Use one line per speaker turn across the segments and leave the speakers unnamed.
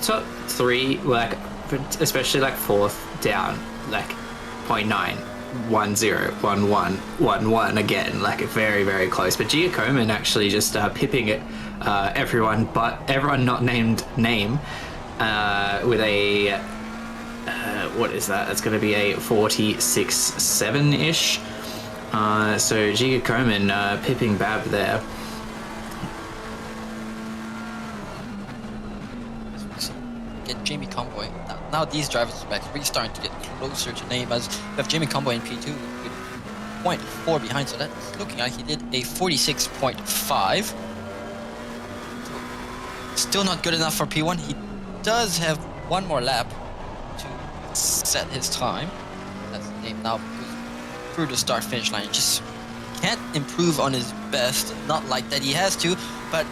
top three, like especially like fourth down, like 0.9. 1-0, 1-1, 1-1 again, like very, very close. But Giacomin actually just pipping it, everyone not named name, with a what is that? That's going to be a 46-7-ish. So Giacomin pipping Bab there.
Get Jamie Convoy. Now these drivers are really starting to get closer to name, as we have Jamie Convoy in P2 with 0.4 behind, so that's looking like he did a 46.5. Still not good enough for P1. He does have one more lap to set his time. That's the name now through the start finish line. Just can't improve on his best. Not like that he has to, but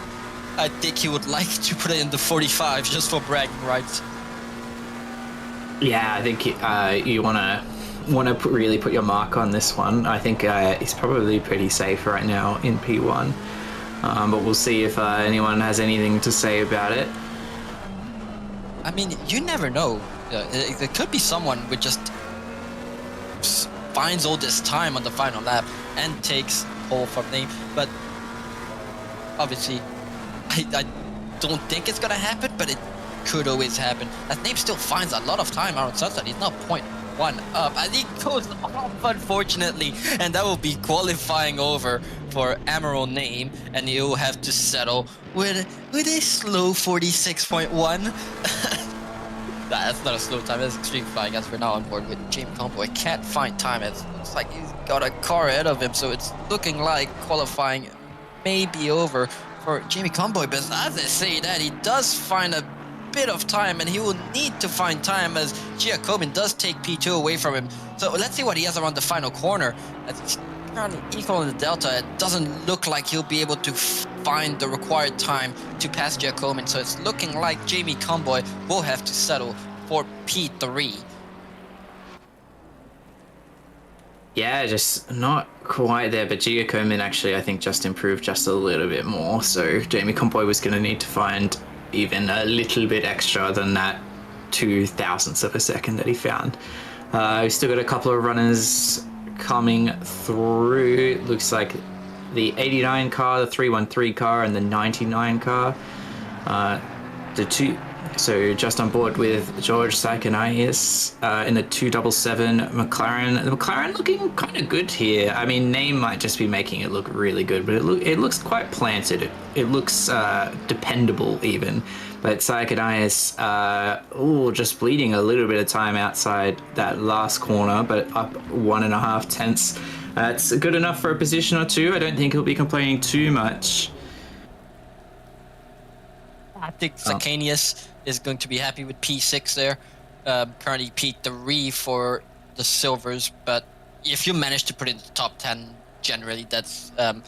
I think he would like to put it in the 45 just for bragging rights.
Yeah, I think you want to really put your mark on this one. I think he's probably pretty safe right now in P1, but we'll see if anyone has anything to say about it.
I mean, you never know. There could be someone who just finds all this time on the final lap and takes pole from name, but obviously I don't think it's gonna happen, but it could always happen. That name still finds a lot of time around sunset. He's now 0.1 up as he goes off, unfortunately, and that will be qualifying over for Amaral name, and he'll have to settle with a slow 46.1. That's not a slow time, that's extreme flying, as we're now on board with Jamie Convoy. Can't find time, it looks like he's got a car ahead of him, so it's looking like qualifying may be over for Jamie Convoy, but as I say that, he does find a bit of time, and he will need to find time as Giacomin does take P2 away from him. So let's see what he has around the final corner. As he's currently equal in the delta, it doesn't look like he'll be able to find the required time to pass Giacomin, so it's looking like Jamie Convoy will have to settle for P3.
Yeah, just not quite there, but Giacomin actually, I think, just improved just a little bit more, so Jamie Convoy was going to need to find even a little bit extra than that 0.002 of a second that he found. We've still got a couple of runners coming through. It looks like the 89 car, the 313 car, and the 99 car. So just on board with George Saikanias in the 277 McLaren. The McLaren looking kind of good here. I mean, name might just be making it look really good, but it looks quite planted. It looks dependable even. But Saikanias, just bleeding a little bit of time outside that last corner, but up 1.5 tenths. It's good enough for a position or two. I don't think he'll be complaining too much.
I think Saikanias is going to be happy with P6 there. Currently P3 for the silvers, but if you manage to put it in the top 10, generally that's a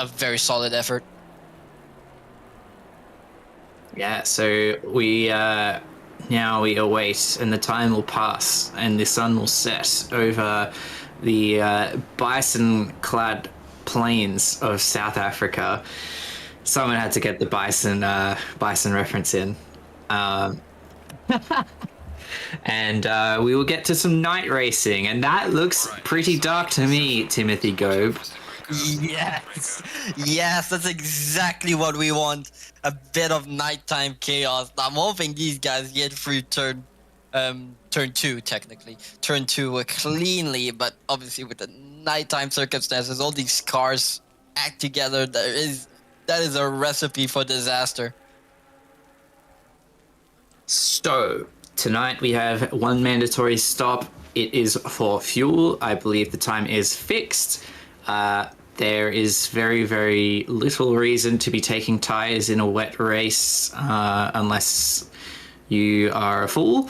very solid effort.
Yeah, so we now we await, and the time will pass, and the sun will set over the bison-clad plains of South Africa. Someone had to get the bison reference in. And we will get to some night racing, and that looks pretty dark to me, Timothy Gobe.
Yes, that's exactly what we want. A bit of nighttime chaos. I'm hoping these guys get through turn 2, technically. Turn 2 cleanly, but obviously with the nighttime circumstances, all these cars act together. That is a recipe for disaster.
So, tonight we have one mandatory stop. It is for fuel. I believe the time is fixed. There is very, very little reason to be taking tyres in a wet race unless you are a fool.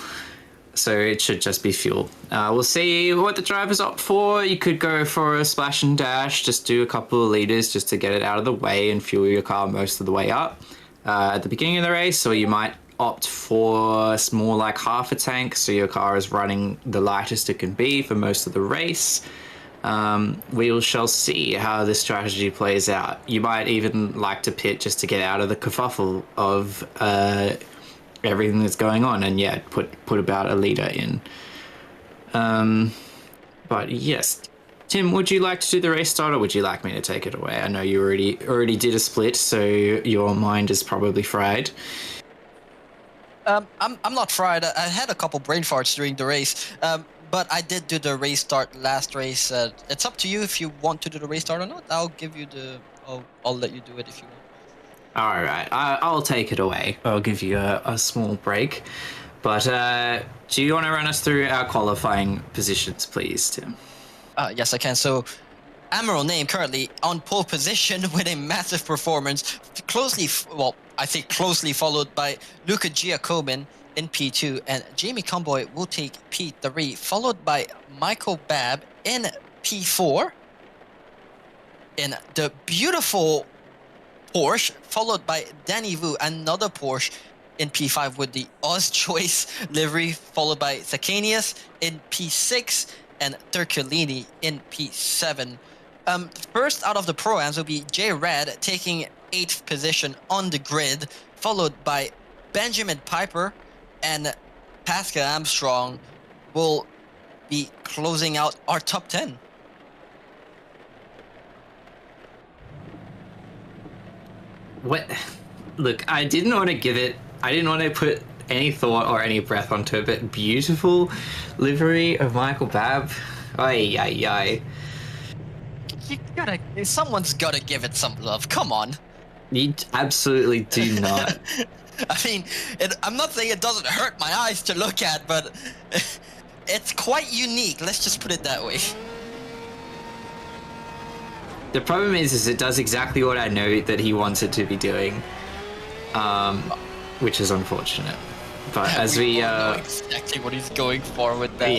So it should just be fuel. We'll see what the drivers opt for. You could go for a splash and dash, just do a couple of litres just to get it out of the way and fuel your car most of the way up at the beginning of the race, or you might opt for more like half a tank, so your car is running the lightest it can be for most of the race. We shall see how this strategy plays out. You might even like to pit just to get out of the kerfuffle of everything that's going on, and yeah, put about a leader in. But yes, Tim, would you like to do the race start, or would you like me to take it away? I know you already did a split, so your mind is probably fried.
I'm not fried. I had a couple brain farts during the race. But I did do the race start last race. It's up to you if you want to do the race start or not. I'll give you the. I'll let you do it if you want.
All right, I'll take it away. I'll give you a small break. But do you want to run us through our qualifying positions, please, Tim?
Yes, I can. So, Admiral Name currently on pole position with a massive performance. Closely followed by Luca Giacomin in P2, and Jamie Conboy will take P3, followed by Michael Babb in P4, in the beautiful Porsche, followed by Danny Vu, another Porsche, in P5 with the Oz Choice livery, followed by Sakanius in P6, and Turcolini in P7. First out of the Pro-Ams will be Jay Rad taking 8th position on the grid, followed by Benjamin Piper, and Pascal Armstrong will be closing out our top 10.
What? Look, I didn't want to put any thought or any breath onto it, but beautiful livery of Michael Babb. Ay, ay, ay.
Someone's gotta give it some love. Come on.
You absolutely do not.
I mean, I'm not saying it doesn't hurt my eyes to look at, but it's quite unique. Let's just put it that way.
The problem is it does exactly what I know that he wants it to be doing, which is unfortunate. But as we
know exactly what he's going for with that.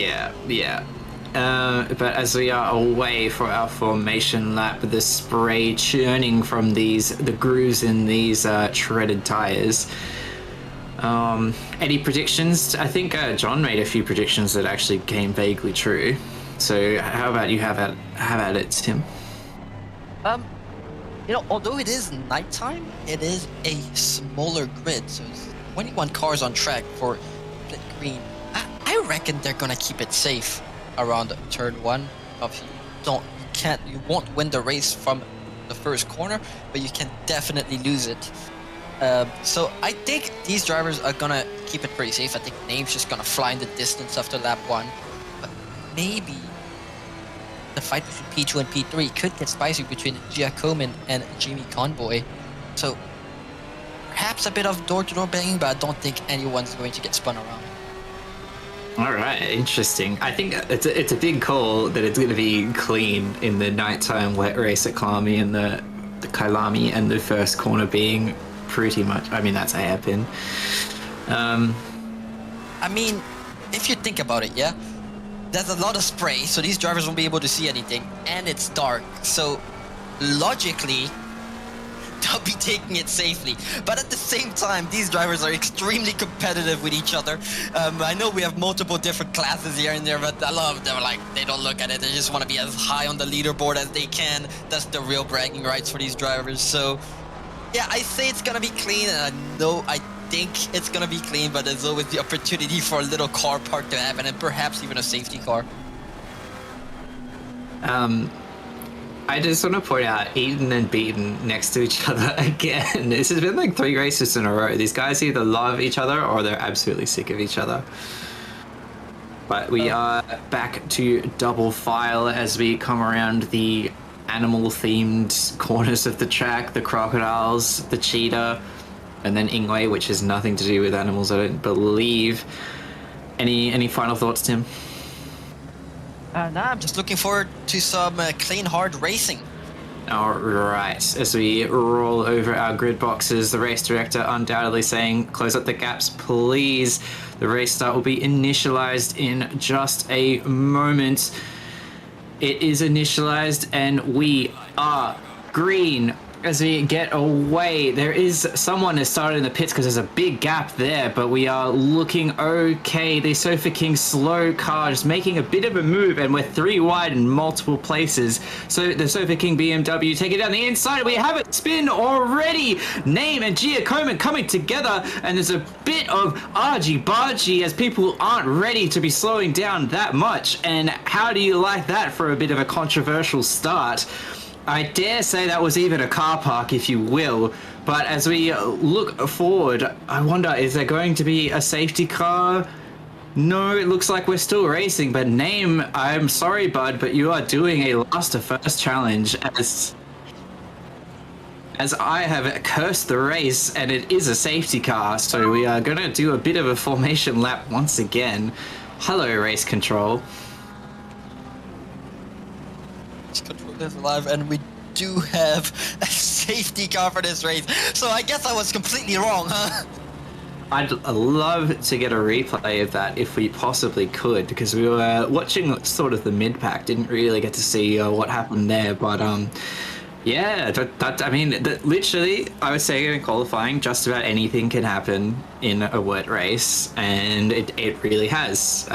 Yeah. But as we are away for our formation lap, the spray churning from the grooves in these shredded tires. Any predictions? I think John made a few predictions that actually came vaguely true. So how about you have at it, Tim?
Although it is nighttime, it is a smaller grid, so it's 21 cars on track for split green. I reckon they're gonna keep it safe around turn 1. Obviously, you won't win the race from the first corner, but you can definitely lose it. So I think these drivers are gonna keep it pretty safe. I think Name's just gonna fly in the distance after lap 1, but maybe the fight between P2 and P3 could get spicy between Giacomin and Jamie Conboy. So perhaps a bit of door-to-door banging, but I don't think anyone's going to get spun around.
All right, interesting. I think it's a big call that it's going to be clean in the nighttime wet race at Kyalami, and the Kyalami, and the first corner being pretty much, I mean, that's a hairpin.
I mean, if you think about it, yeah, there's a lot of spray, so these drivers won't be able to see anything, and it's dark, so logically they'll be taking it safely. But at the same time, these drivers are extremely competitive with each other. I know we have multiple different classes here and there, but a lot of them they don't look at it. They just want to be as high on the leaderboard as they can. That's the real bragging rights for these drivers. So yeah, I say it's gonna be clean, and I think it's gonna be clean, but there's always the opportunity for a little car park to happen, and perhaps even a safety car.
I just want to point out Eden and Beaten next to each other again. This has been like 3 races in a row. These guys either love each other or they're absolutely sick of each other. But we are back to double file as we come around the animal-themed corners of the track, the crocodiles, the cheetah, and then Ingwe, which has nothing to do with animals, I don't believe. Any final thoughts, Tim?
Nah, I'm just looking forward to some clean, hard racing.
All right, as we roll over our grid boxes, the race director undoubtedly saying, close up the gaps, please. The race start will be initialized in just a moment. It is initialized, and we are green as we get away, there is someone who started in the pits because there's a big gap there, but we are looking okay. The Sofa King slow car just making a bit of a move, and we're 3 wide in multiple places. So the Sofa King BMW taking it down the inside. We have it spin already. Name and Giacomo coming together, and there's a bit of argy-bargy as people aren't ready to be slowing down that much. And how do you like that for a bit of a controversial start? I dare say that was even a car park, if you will. But as we look forward, I wonder, is there going to be a safety car? No, it looks like we're still racing. But Name, I'm sorry, bud, but you are doing a last to first challenge as I have cursed the race, and it is a safety car. So we are going to do a bit of a formation lap once again. Hello, race control.
Control is alive, and we do have a safety car for this race. So I guess I was completely wrong, huh?
I'd love to get a replay of that if we possibly could, because we were watching sort of the mid-pack, didn't really get to see what happened there. But yeah, I mean, literally, I would say in qualifying, just about anything can happen in a wet race, and it really has.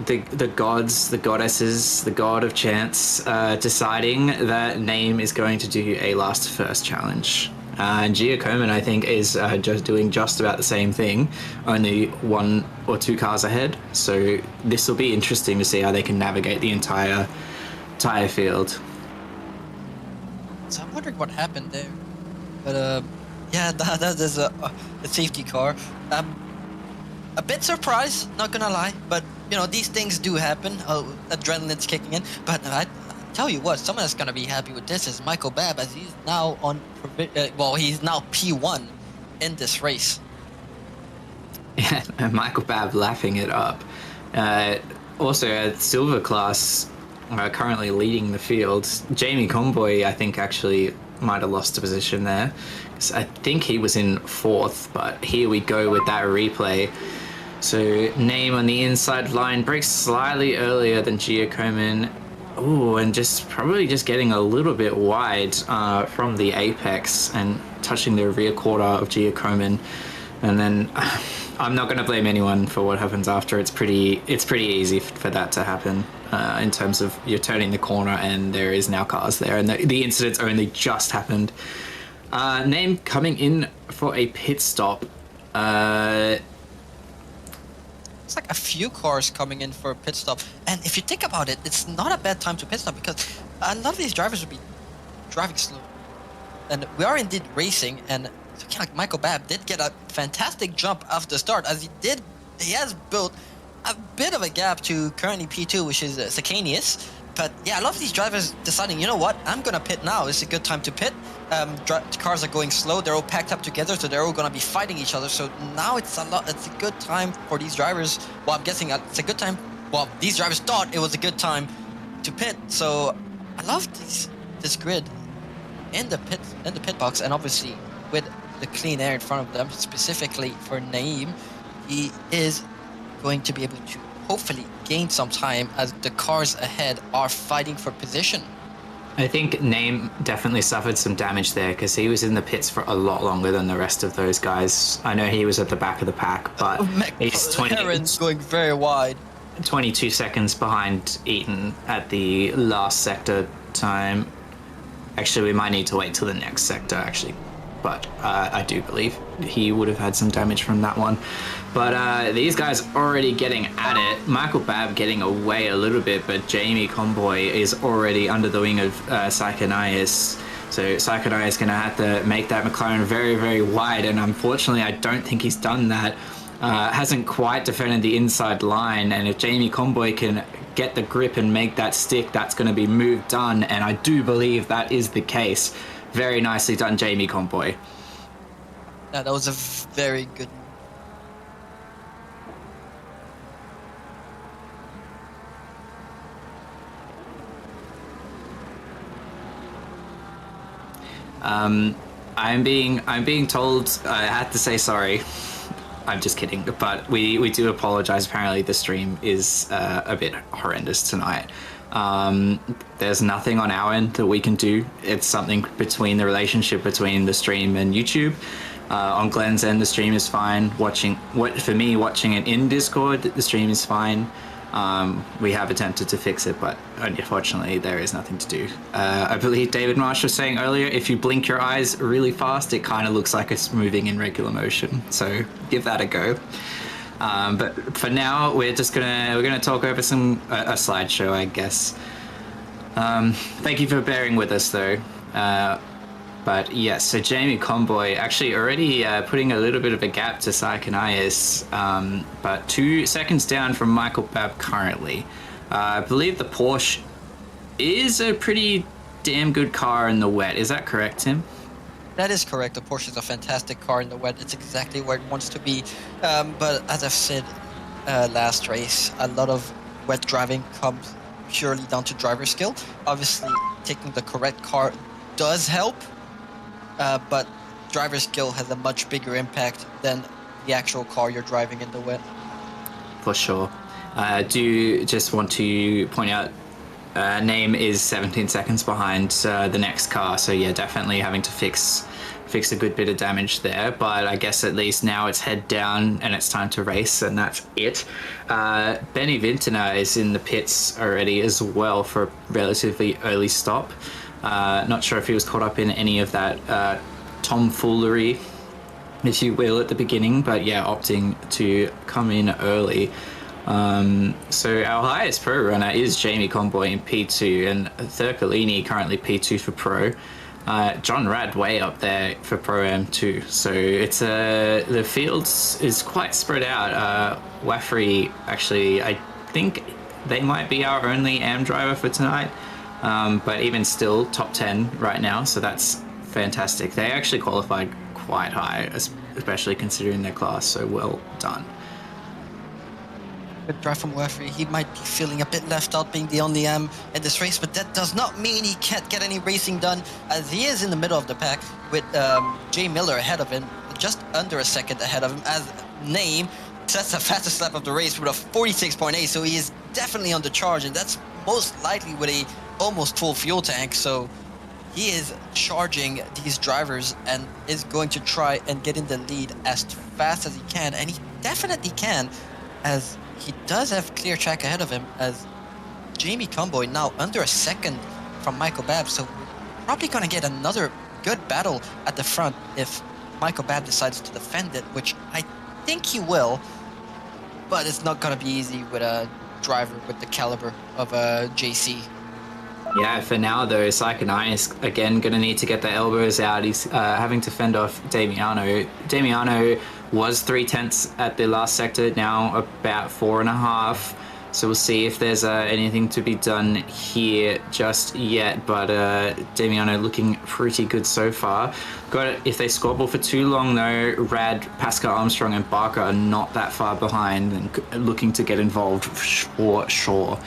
The gods, the goddesses, the god of chance, deciding that Name is going to do a last first challenge. And Giacomo, I think, is just doing just about the same thing, only 1 or 2 cars ahead. So this will be interesting to see how they can navigate the entire field.
So I'm wondering what happened there. But yeah, that is a safety car. A bit surprised, not gonna lie, but you know, these things do happen. Adrenaline's kicking in. But I tell you what, someone that's gonna be happy with this is Michael Babb, as he's now on he's now P1 in this race.
Yeah, Michael Babb laughing it up. Also, at Silver Class, currently leading the field. Jamie Conboy, I think, actually might have lost a position there. I think he was in 4th, but here we go with that replay. So Name on the inside line, breaks slightly earlier than Giacomo. Ooh, and probably just getting a little bit wide from the apex and touching the rear quarter of Giacomo. And then I'm not going to blame anyone for what happens after. It's pretty easy for that to happen in terms of you're turning the corner and there is now cars there, and the incident's only just happened. Name coming in for a pit stop.
It's like a few cars coming in for a pit stop, and if you think about it, it's not a bad time to pit stop because a lot of these drivers will be driving slow, and we are indeed racing. And so, like Michael Babb did get a fantastic jump after the start, as he has built a bit of a gap to currently P2, which is Sacanius. But yeah, a lot of these drivers deciding, you know what, I'm gonna pit now. It's a good time to pit. Cars are going slow. They're all packed up together, so they're all gonna be fighting each other. So now it's a good time for these drivers. Well, I'm guessing it's a good time. Well, these drivers thought it was a good time to pit. So I love this grid in the pit box, and obviously with the clean air in front of them, specifically for Naeem, he is going to be able to hopefully gain some time as the cars ahead are fighting for position.
I think Name definitely suffered some damage there because he was in the pits for a lot longer than the rest of those guys. I know he was at the back of the pack, but he's
going very wide.
22 seconds behind Eaton at the last sector time. Actually, we might need to wait till the next sector, actually. But I do believe he would have had some damage from that one. But these guys already getting at it. Michael Babb getting away a little bit, but Jamie Conboy is already under the wing of Psychonias. So Psychonias is going to have to make that McLaren very, very wide, and unfortunately I don't think he's done that. Hasn't quite defended the inside line, and if Jamie Conboy can get the grip and make that stick, that's going to be move done, and I do believe that is the case. Very nicely done, Jamie Conboy.
Yeah, that was a very good.
I'm being told I had to say sorry. I'm just kidding, but we do apologize. Apparently the stream is a bit horrendous tonight. There's nothing on our end that we can do. It's something between the relationship between the stream and YouTube. On Glenn's end, the stream is fine. Watching it in Discord, the stream is fine. We have attempted to fix it, but unfortunately there is nothing to do. I believe David Marsh was saying earlier, if you blink your eyes really fast, it kind of looks like it's moving in regular motion. So give that a go. But for now, we're gonna talk over a slideshow, I guess. Thank you for bearing with us, though. But yes, so Jamie Conboy actually already putting a little bit of a gap to Psychonias, but 2 seconds down from Michael Babb currently. I believe the Porsche is a pretty damn good car in the wet. Is that correct, Tim?
That is correct. The Porsche is a fantastic car in the wet. It's exactly where it wants to be. But as I've said last race, a lot of wet driving comes purely down to driver skill. Obviously, taking the correct car does help. But driver skill has a much bigger impact than the actual car you're driving in the wet.
For sure. I do just want to point out, name is 17 seconds behind the next car, so yeah, definitely having to fix a good bit of damage there, but I guess at least now it's head down and it's time to race, and that's it. Benny Vintner is in the pits already as well for a relatively early stop. Not sure if he was caught up in any of that tomfoolery, if you will, at the beginning, but yeah, opting to come in early. So our highest pro runner is Jamie Conboy in P2, and Thurkalini currently P2 for pro. John Rad way up there for Pro Am too. So it's the fields is quite spread out. Waffrey, actually, I think they might be our only Am driver for tonight. But even still, top 10 right now, so that's fantastic. They actually qualified quite high, especially considering their class, so well done.
Good drive from Waffrey. He might be feeling a bit left out being the only Am in this race, but that does not mean he can't get any racing done, as he is in the middle of the pack with Jay Miller ahead of him, just under a second ahead of him, as Name sets the fastest lap of the race with a 46.8, so he is definitely on the charge, and that's most likely with a almost full fuel tank, so he is charging these drivers and is going to try and get in the lead as fast as he can, and he definitely can, as he does have clear track ahead of him, as Jamie Conboy now under a second from Michael Babb, so we're probably going to get another good battle at the front if Michael Babb decides to defend it, which I think he will, but it's not going to be easy with a driver with the caliber of JC.
Yeah, for now though, Psychonai is again going to need to get the elbows out. He's having to fend off Damiano. Damiano was 3/10 at the last sector, now about 4.5. So we'll see if there's anything to be done here just yet. But Damiano looking pretty good so far. If they squabble for too long though, Rad, Pascal Armstrong and Barker are not that far behind and looking to get involved for sure.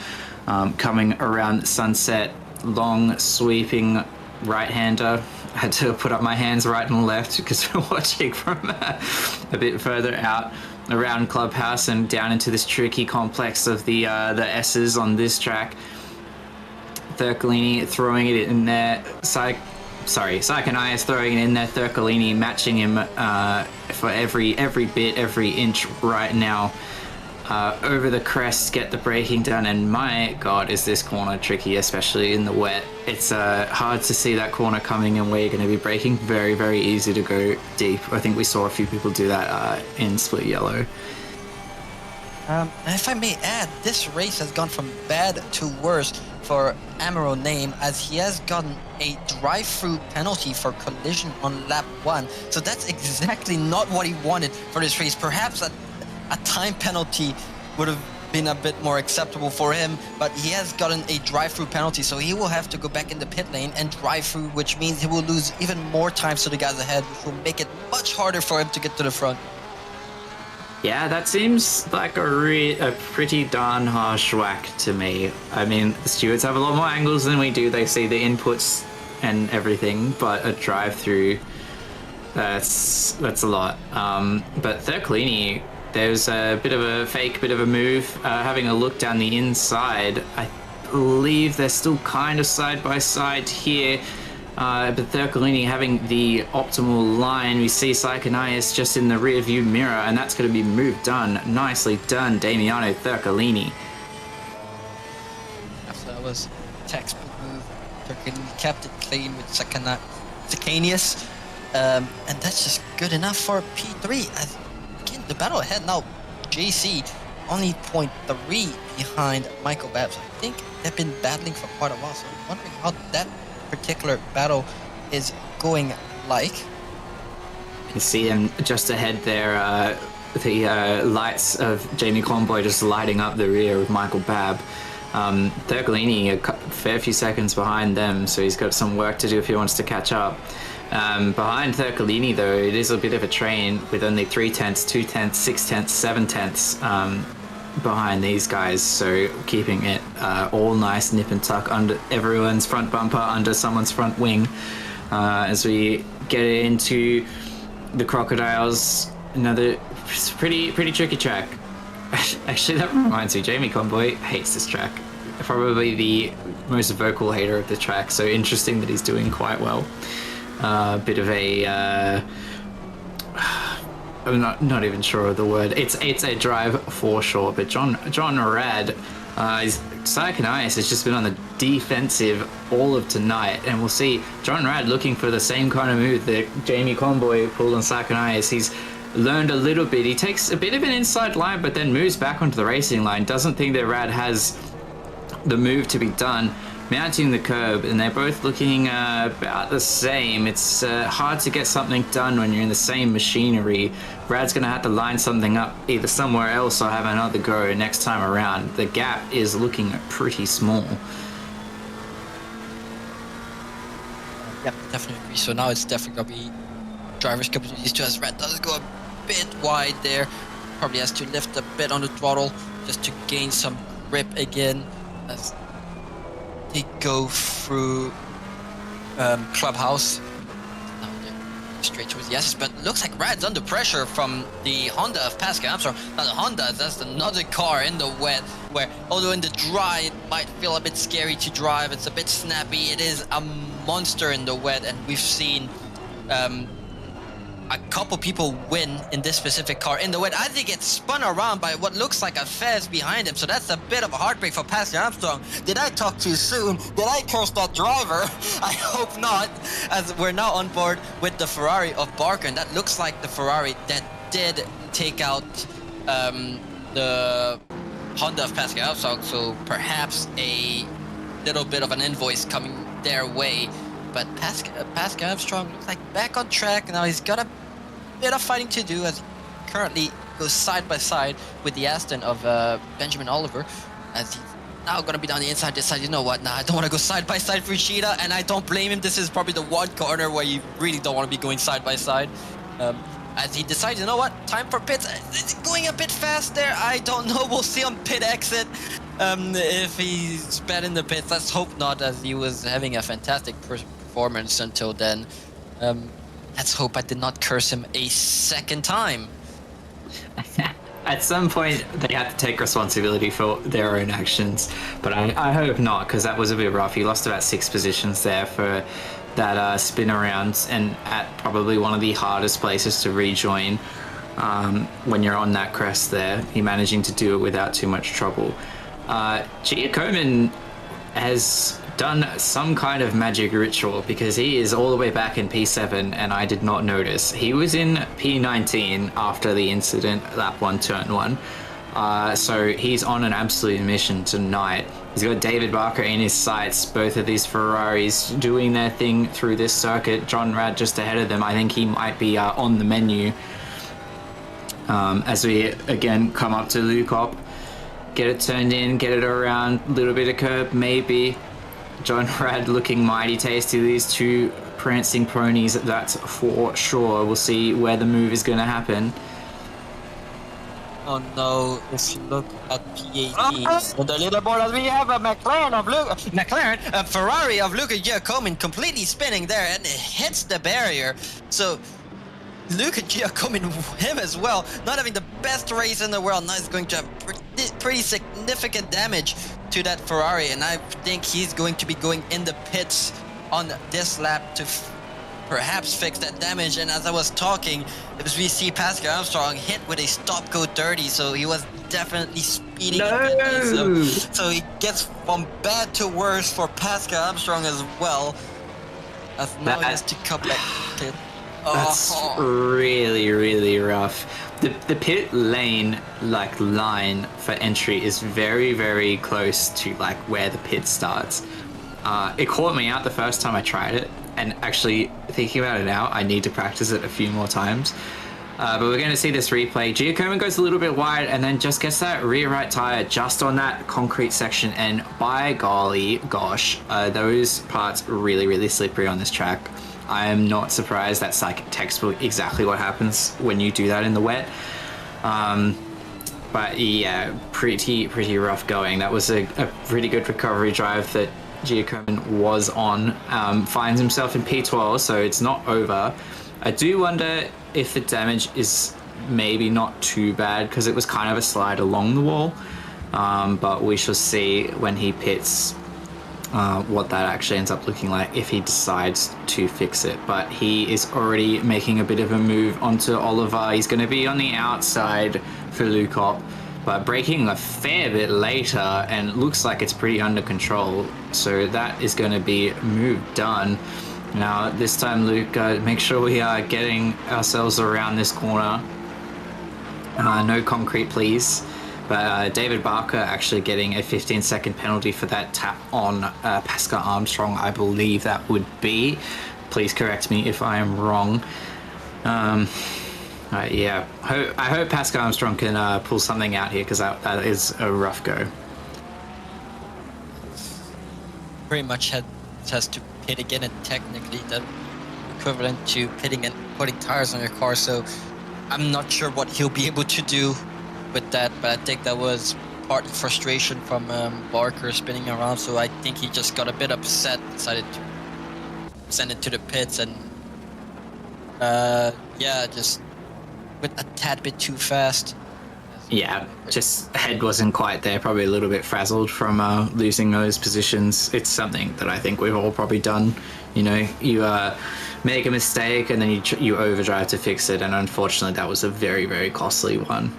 Coming around Sunset, long sweeping right-hander. I had to put up my hands right and left because we're watching from a bit further out around Clubhouse and down into this tricky complex of the S's on this track. Thurkalini throwing it in there. Psychonai is throwing it in there. Thurkalini matching him for every bit, every inch right now. Over the crest, get the braking done, and my god, is this corner tricky, especially in the wet. It's hard to see that corner coming and where you're going to be braking. Very, very easy to go deep. I think we saw a few people do that in Split Yellow.
And if I may add, this race has gone from bad to worse for Amaro Name, as he has gotten a drive-through penalty for collision on lap 1. So that's exactly not what he wanted for this race. Perhaps a time penalty would have been a bit more acceptable for him, but he has gotten a drive-through penalty, so he will have to go back in the pit lane and drive through, which means he will lose even more time to the guys ahead, which will make it much harder for him to get to the front.
Yeah, that seems like a pretty darn harsh whack to me. I mean, the stewards have a lot more angles than we do. They see the inputs and everything, but a drive-through, that's a lot. But Thurkalini, there's a bit of a fake, bit of a move. Having a look down the inside, believe they're still kind of side by side here. But Thurkalini having the optimal line. We see Psychonias just in the rear view mirror, and that's going to be moved done. Nicely done, Damiano Thurkalini.
After that was textbook move. Thurkalini kept it clean with Psychonias. And that's just good enough for P3. As, again, the battle ahead now, JC only 0.3 behind Michael Babs. I think they've been battling for quite a while, so I'm wondering how that particular battle is going like.
You can see him just ahead there, the lights of Jamie Conboy just lighting up the rear of Michael Babb. Thurkalini a fair few seconds behind them, so he's got some work to do if he wants to catch up. Behind Thurkalini, though, it is a bit of a train with only 3 tenths, 2 tenths, 6 tenths, 7 tenths behind these guys, so keeping it all nice nip and tuck under everyone's front bumper, under someone's front wing. As we get into the Crocodiles, another pretty tricky track. Actually, that reminds me, Jamie Conboy hates this track. Probably the most vocal hater of the track, so interesting that he's doing quite well. Bit of a I'm not even sure of the word. It's a drive for sure, but John Rad, Psychonias has just been on the defensive all of tonight, and we'll see John Rad looking for the same kind of move that Jamie Conboy pulled on Psychonias. He's learned a little bit. He takes a bit of an inside line, but then moves back onto the racing line. Doesn't think that Rad has the move to be done, mounting the curb, and they're both looking about the same. It's hard to get something done when you're in the same machinery. Rad's going to have to line something up either somewhere else or have another go next time around. The gap is looking pretty small.
Yep, definitely agree. So now it's definitely going to be driver's capabilities to, as Rad does go a bit wide there. Probably has to lift a bit on the throttle just to gain some grip again as they go through Clubhouse. Now they're straight towards the S's, but looks like Rad's under pressure from the Honda of Pascal Armstrong. Now the Honda, that's another car in the wet, where although in the dry it might feel a bit scary to drive, it's a bit snappy, it is a monster in the wet, and we've seen a couple people win in this specific car in the wet. I think it's spun around by what looks like a Fez behind him, so that's a bit of a heartbreak for Pascal Armstrong. Did I talk too soon? Did I curse that driver? I hope not, as we're now on board with the Ferrari of Barker, and that looks like the Ferrari that did take out the Honda of Pascal Armstrong, so perhaps a little bit of an invoice coming their way. But Pascal Armstrong looks like back on track. Now he's got a bit of fighting to do as he currently goes side by side with the Aston of Benjamin Oliver, as he's now going to be down the inside. Decide, you know what, nah, I don't want to go side by side for Ishida, and I don't blame him. This is probably the one corner where you really don't want to be going side by side. As he decides, you know what, time for pits. It's going a bit fast there. I don't know. We'll see on pit exit. If he's bad in the pits, let's hope not, as he was having a fantastic performance until then. Let's hope I did not curse him a second time.
At some point, they have to take responsibility for their own actions, but I hope not, because that was a bit rough. He lost about 6 positions there for that spin around, and at probably one of the hardest places to rejoin when you're on that crest there. He managing to do it without too much trouble. Giacomin has done some kind of magic ritual, because he is all the way back in P7 and I did not notice. He was in P19 after the incident, lap 1, turn 1. So he's on an absolute mission tonight. He's got David Barker in his sights, both of these Ferraris doing their thing through this circuit. John Rad just ahead of them. I think he might be on the menu. As we again come up to Lukop, get it turned in, get it around, a little bit of curb maybe. John Rad looking mighty tasty. These two prancing ponies, that's for sure. We'll see where the move is going to happen.
Oh no, if you look at P18, on the leaderboard, as we have a Ferrari of Luca Giacomin completely spinning there, and it hits the barrier. So Luca Giacomin, him as well, not having the best race in the world, now he's going to have pretty significant damage to that Ferrari, and I think he's going to be going in the pits on this lap to perhaps fix that damage. And as I was talking, as we see Pascal Armstrong hit with a stop go 30, so he was definitely speeding.
No!
So he gets from bad to worse for Pascal Armstrong as well. As now he has to come back to pit.
That's really, really rough. The pit lane line for entry is very, very close to where the pit starts. It caught me out the first time I tried it, and actually thinking about it now, I need to practice it a few more times. But we're going to see this replay. Giacomo goes a little bit wide and then just gets that rear right tire just on that concrete section, and by golly gosh, those parts really, really slippery on this track. I am not surprised. That's textbook exactly what happens when you do that in the wet. But yeah, pretty rough going. That was a pretty good recovery drive that Giacomo was on. Finds himself in P12, so it's not over. I do wonder if the damage is maybe not too bad, because it was kind of a slide along the wall. But we shall see when he pits what that actually ends up looking like if he decides to fix it. But he is already making a bit of a move onto Oliver. He's going to be on the outside for Lukop, but braking a fair bit later, and looks like it's pretty under control. So that is going to be move done. Now this time, Luke, make sure we are getting ourselves around this corner. No concrete, please. But David Barker actually getting a 15-second penalty for that tap on Pascal Armstrong, I believe that would be. Please correct me if I am wrong. Yeah, I hope Pascal Armstrong can pull something out here, because that is a rough go.
Pretty much has to pit again, and technically that's equivalent to pitting and putting tires on your car. So I'm not sure what he'll be able to do with that, but I think that was part of frustration from Barker spinning around. So I think he just got a bit upset, decided to send it to the pits, and yeah, just went a tad bit too fast.
Yeah, just head wasn't quite there, probably a little bit frazzled from losing those positions. It's something that I think we've all probably done. You know, you make a mistake and then you overdrive to fix it, and unfortunately that was a very, very costly one.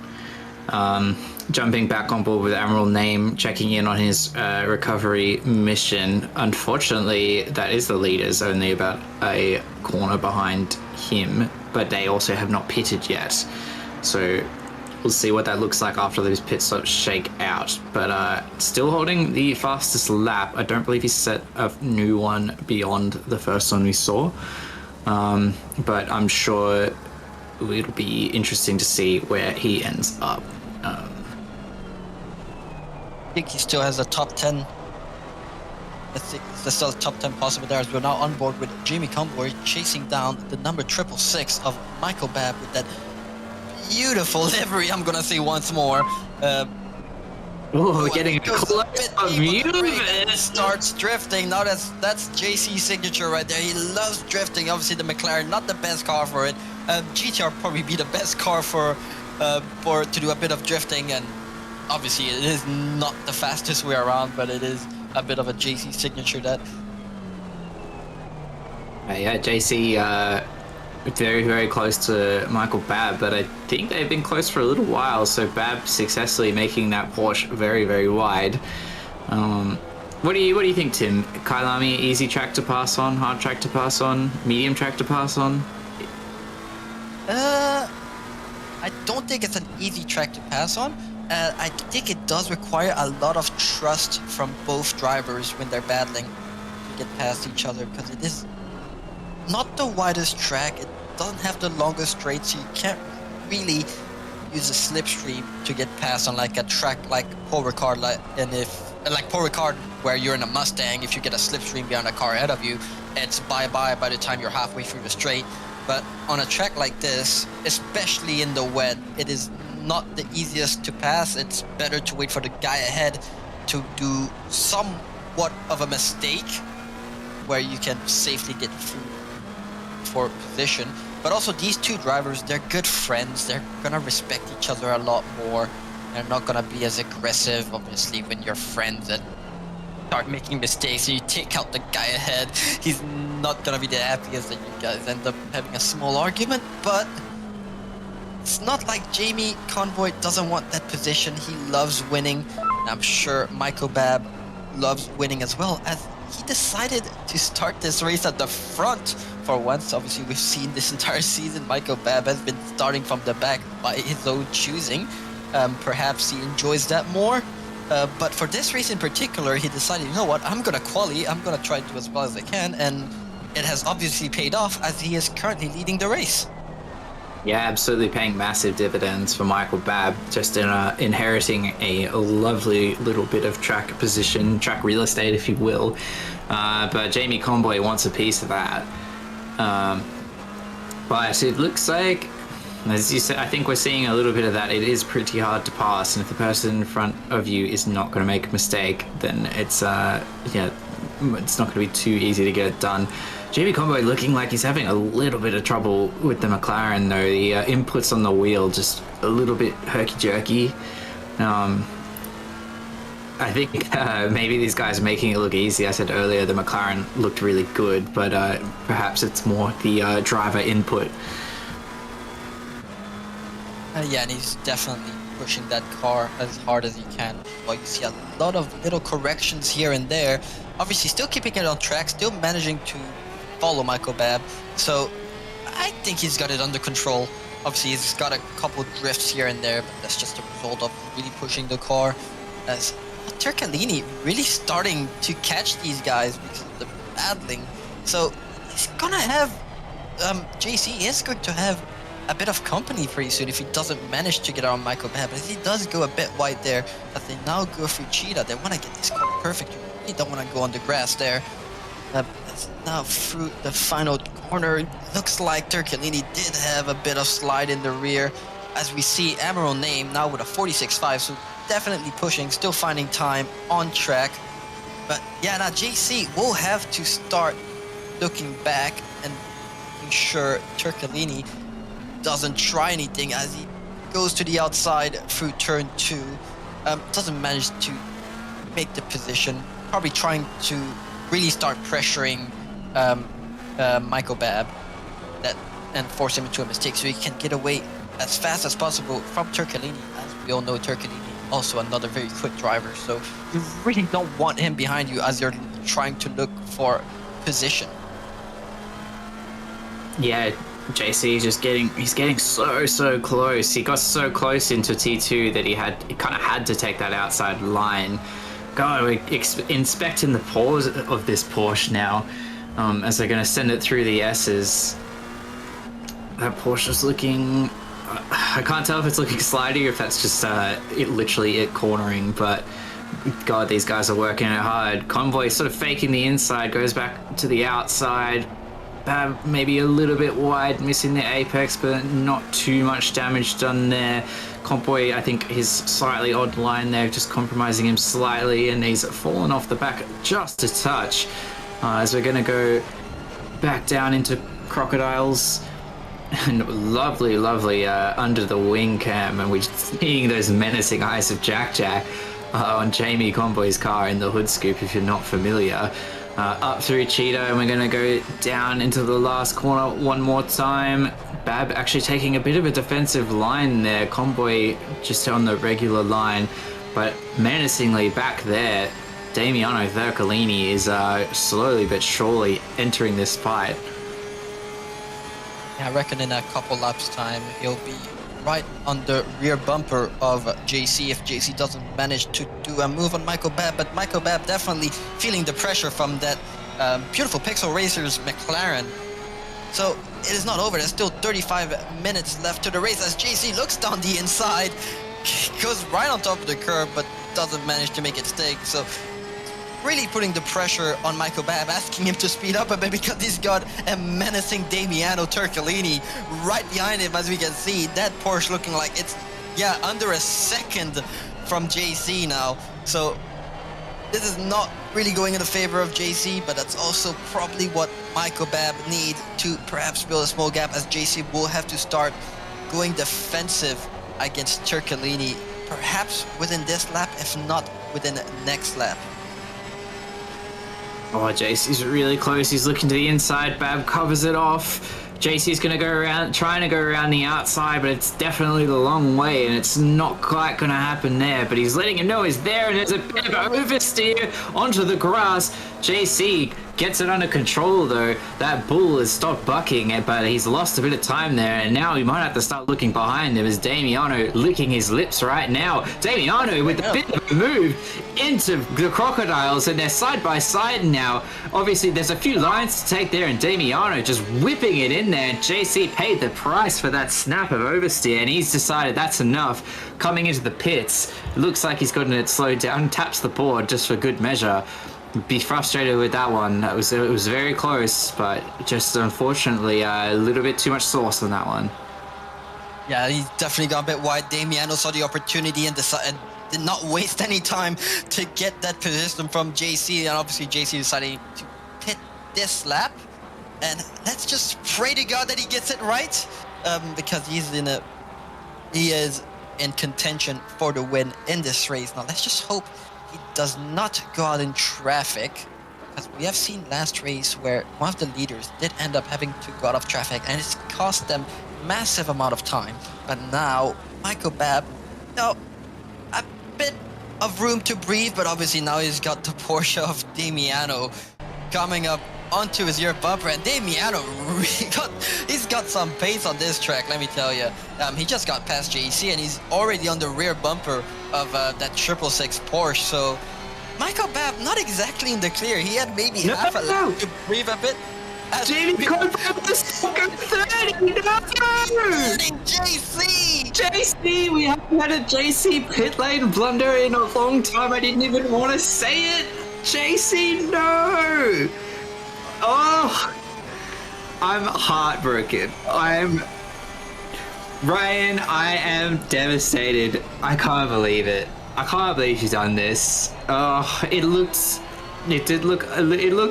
Jumping back on board with Admiral Name, checking in on his recovery mission. Unfortunately, that is the leaders, only about a corner behind him, but they also have not pitted yet. So we'll see what that looks like after those pit stops shake out. But still holding the fastest lap. I don't believe he set a new one beyond the first one we saw. But I'm sure it'll be interesting to see where he ends up.
I think he still has a top 10. I think there's still a top 10 possible there, as we're now on board with Jamie Conboy chasing down the number 666 of Michael Babb with that beautiful livery, I'm gonna say once more.
Oh, getting a close of you.
Starts drifting. Now that's JC's signature right there. He loves drifting. Obviously the McLaren, not the best car for it. GTR probably be the best car for to do a bit of drifting, and obviously it is not the fastest way around, but it is a bit of a JC signature that.
Yeah, JC very, very close to Michael Babb, but I think they've been close for a little while, so Babb successfully making that Porsche very, very wide. What do you think, Tim? Kyalami, easy track to pass on, hard track to pass on, medium track to pass on?
I don't think it's an easy track to pass on. I think it does require a lot of trust from both drivers when they're battling to get past each other, because it is not the widest track. It doesn't have the longest straight, so you can't really use a slipstream to get past on like a track like Paul Ricard, like Paul Ricard, where you're in a Mustang. If you get a slipstream behind a car ahead of you, it's bye-bye by the time you're halfway through the straight. But on a track like this, especially in the wet, it is not the easiest to pass. It's better to wait for the guy ahead to do somewhat of a mistake where you can safely get through for position. But also these two drivers, they're good friends. They're gonna respect each other a lot more. They're not gonna be as aggressive, obviously, when you're friends and start making mistakes and you take out the guy ahead. He's not gonna be the happiest that you guys end up having a small argument, but it's not like Jamie Convoy doesn't want that position. He loves winning. I'm sure Michael Babb loves winning as well, as he decided to start this race at the front for once. Obviously, we've seen this entire season Michael Babb has been starting from the back by his own choosing. Perhaps he enjoys that more. But for this race in particular, he decided, you know what, I'm going to quali, I'm going to try to do as well as I can, and it has obviously paid off as he is currently leading the race.
Yeah, absolutely paying massive dividends for Michael Babb, just inheriting a lovely little bit of track position, track real estate, if you will. But Jamie Convoy wants a piece of that. But it looks like, as you said, I think we're seeing a little bit of that. It is pretty hard to pass, and if the person in front of you is not going to make a mistake, then it's it's not going to be too easy to get it done. Jamie Convoy looking like he's having a little bit of trouble with the McLaren, though. The inputs on the wheel just a little bit herky-jerky. I think maybe these guys are making it look easy. I said earlier the McLaren looked really good, but perhaps it's more the driver input.
Yeah, and he's definitely pushing that car as hard as he can. Well, you see a lot of little corrections here and there. Obviously, still keeping it on track, still managing to follow Michael Babb. So I think he's got it under control. Obviously, he's got a couple drifts here and there, but that's just a result of really pushing the car. As Turcalini really starting to catch these guys because of the battling. So he's gonna have, JC is going to have a bit of company pretty soon if he doesn't manage to get on Michael Babb. But if he does go a bit wide there, as they now go through Cheetah, they want to get this corner perfect. You don't want to go on the grass there. Now through the final corner, it looks like Turcalini did have a bit of slide in the rear, as we see Emerald Name now with a 46.5, so definitely pushing, still finding time on track. But yeah, now JC will have to start looking back and making sure Turcalini doesn't try anything as he goes to the outside through turn 2. Doesn't manage to make the position, probably trying to really start pressuring Michael Babb and force him into a mistake so he can get away as fast as possible from Turcalini. As we all know, Turcalini also another very quick driver, so you really don't want him behind you as you're trying to look for position.
Yeah, JC is just getting so close. He got so close into T2 that he kind of had to take that outside line. God, we're inspecting the pores of this Porsche now, as they're going to send it through the S's. That Porsche's looking, I can't tell if it's looking slidey or if that's just literally it cornering, but God, these guys are working it hard. Convoy sort of faking the inside, goes back to the outside. Maybe a little bit wide, missing the apex, but not too much damage done there. Convoy, I think, is slightly odd line there, just compromising him slightly, and he's fallen off the back just a touch. As we're going to go back down into Crocodiles. And lovely under the wing cam, and we're seeing those menacing eyes of Jack on Jamie Convoy's car in the hood scoop, if you're not familiar. Up through Cheetah, and we're going to go down into the last corner one more time. Babb actually taking a bit of a defensive line there. Convoy just on the regular line, but menacingly back there, Damiano Turcalini is slowly but surely entering this fight.
I reckon in a couple laps time he'll be right on the rear bumper of JC if JC doesn't manage to do a move on Michael Babb. But Michael Babb definitely feeling the pressure from that beautiful Pixel Racers McLaren. So it is not over. There's still 35 minutes left to the race as JC looks down the inside, goes right on top of the curb, but doesn't manage to make it stick. So really putting the pressure on Michael Babb, asking him to speed up a bit because he's got a menacing Damiano Turcalini right behind him, as we can see. That Porsche looking like it's, under a second from JC now. So this is not really going in the favor of JC, but that's also probably what Michael Babb need to perhaps build a small gap, as JC will have to start going defensive against Turcalini perhaps within this lap, if not within the next lap.
Oh, JC's really close. He's looking to the inside. Bab covers it off. JC's going to go around, trying to go around the outside, but it's definitely the long way, and it's not quite going to happen there. But he's letting him know he's there, and there's a bit of oversteer onto the grass. JC gets it under control, though. That bull has stopped bucking, but he's lost a bit of time there, and now he might have to start looking behind him as Damiano licking his lips right now. Damiano with a bit of a move into the crocodiles, and they're side by side now. Obviously, there's a few lines to take there, and Damiano just whipping it in there. JC paid the price for that snap of oversteer, and he's decided that's enough. Coming into the pits, looks like he's gotten it slowed down, taps the board just for good measure. Be frustrated with that one. It was very close, but just unfortunately a little bit too much sauce on that one.
Yeah, he definitely got a bit wide. Damiano saw the opportunity and did not waste any time to get that position from JC, and obviously JC decided to pit this lap. And let's just pray to God that he gets it right, because he is in contention for the win in this race. Now let's just hope he does not go out in traffic, because we have seen last race where one of the leaders did end up having to go out of traffic, and it's cost them massive amount of time. But now Michael Babb, a bit of room to breathe, but obviously now he's got the Porsche of Damiano coming up onto his rear bumper, and Damiano he's got some pace on this track, let me tell you. He just got past JC, and he's already on the rear bumper of that 666 Porsche. So Michael Babb not exactly in the clear. He had maybe half a lap to breathe a bit.
Jamie Coburn was stuck at 30. No!
JC!
JC, we haven't had a JC pit lane blunder in a long time. I didn't even want to say it. JC, no! Oh, I'm heartbroken. Ryan, I am devastated. I can't believe it. I can't believe she's done this. Oh, it looked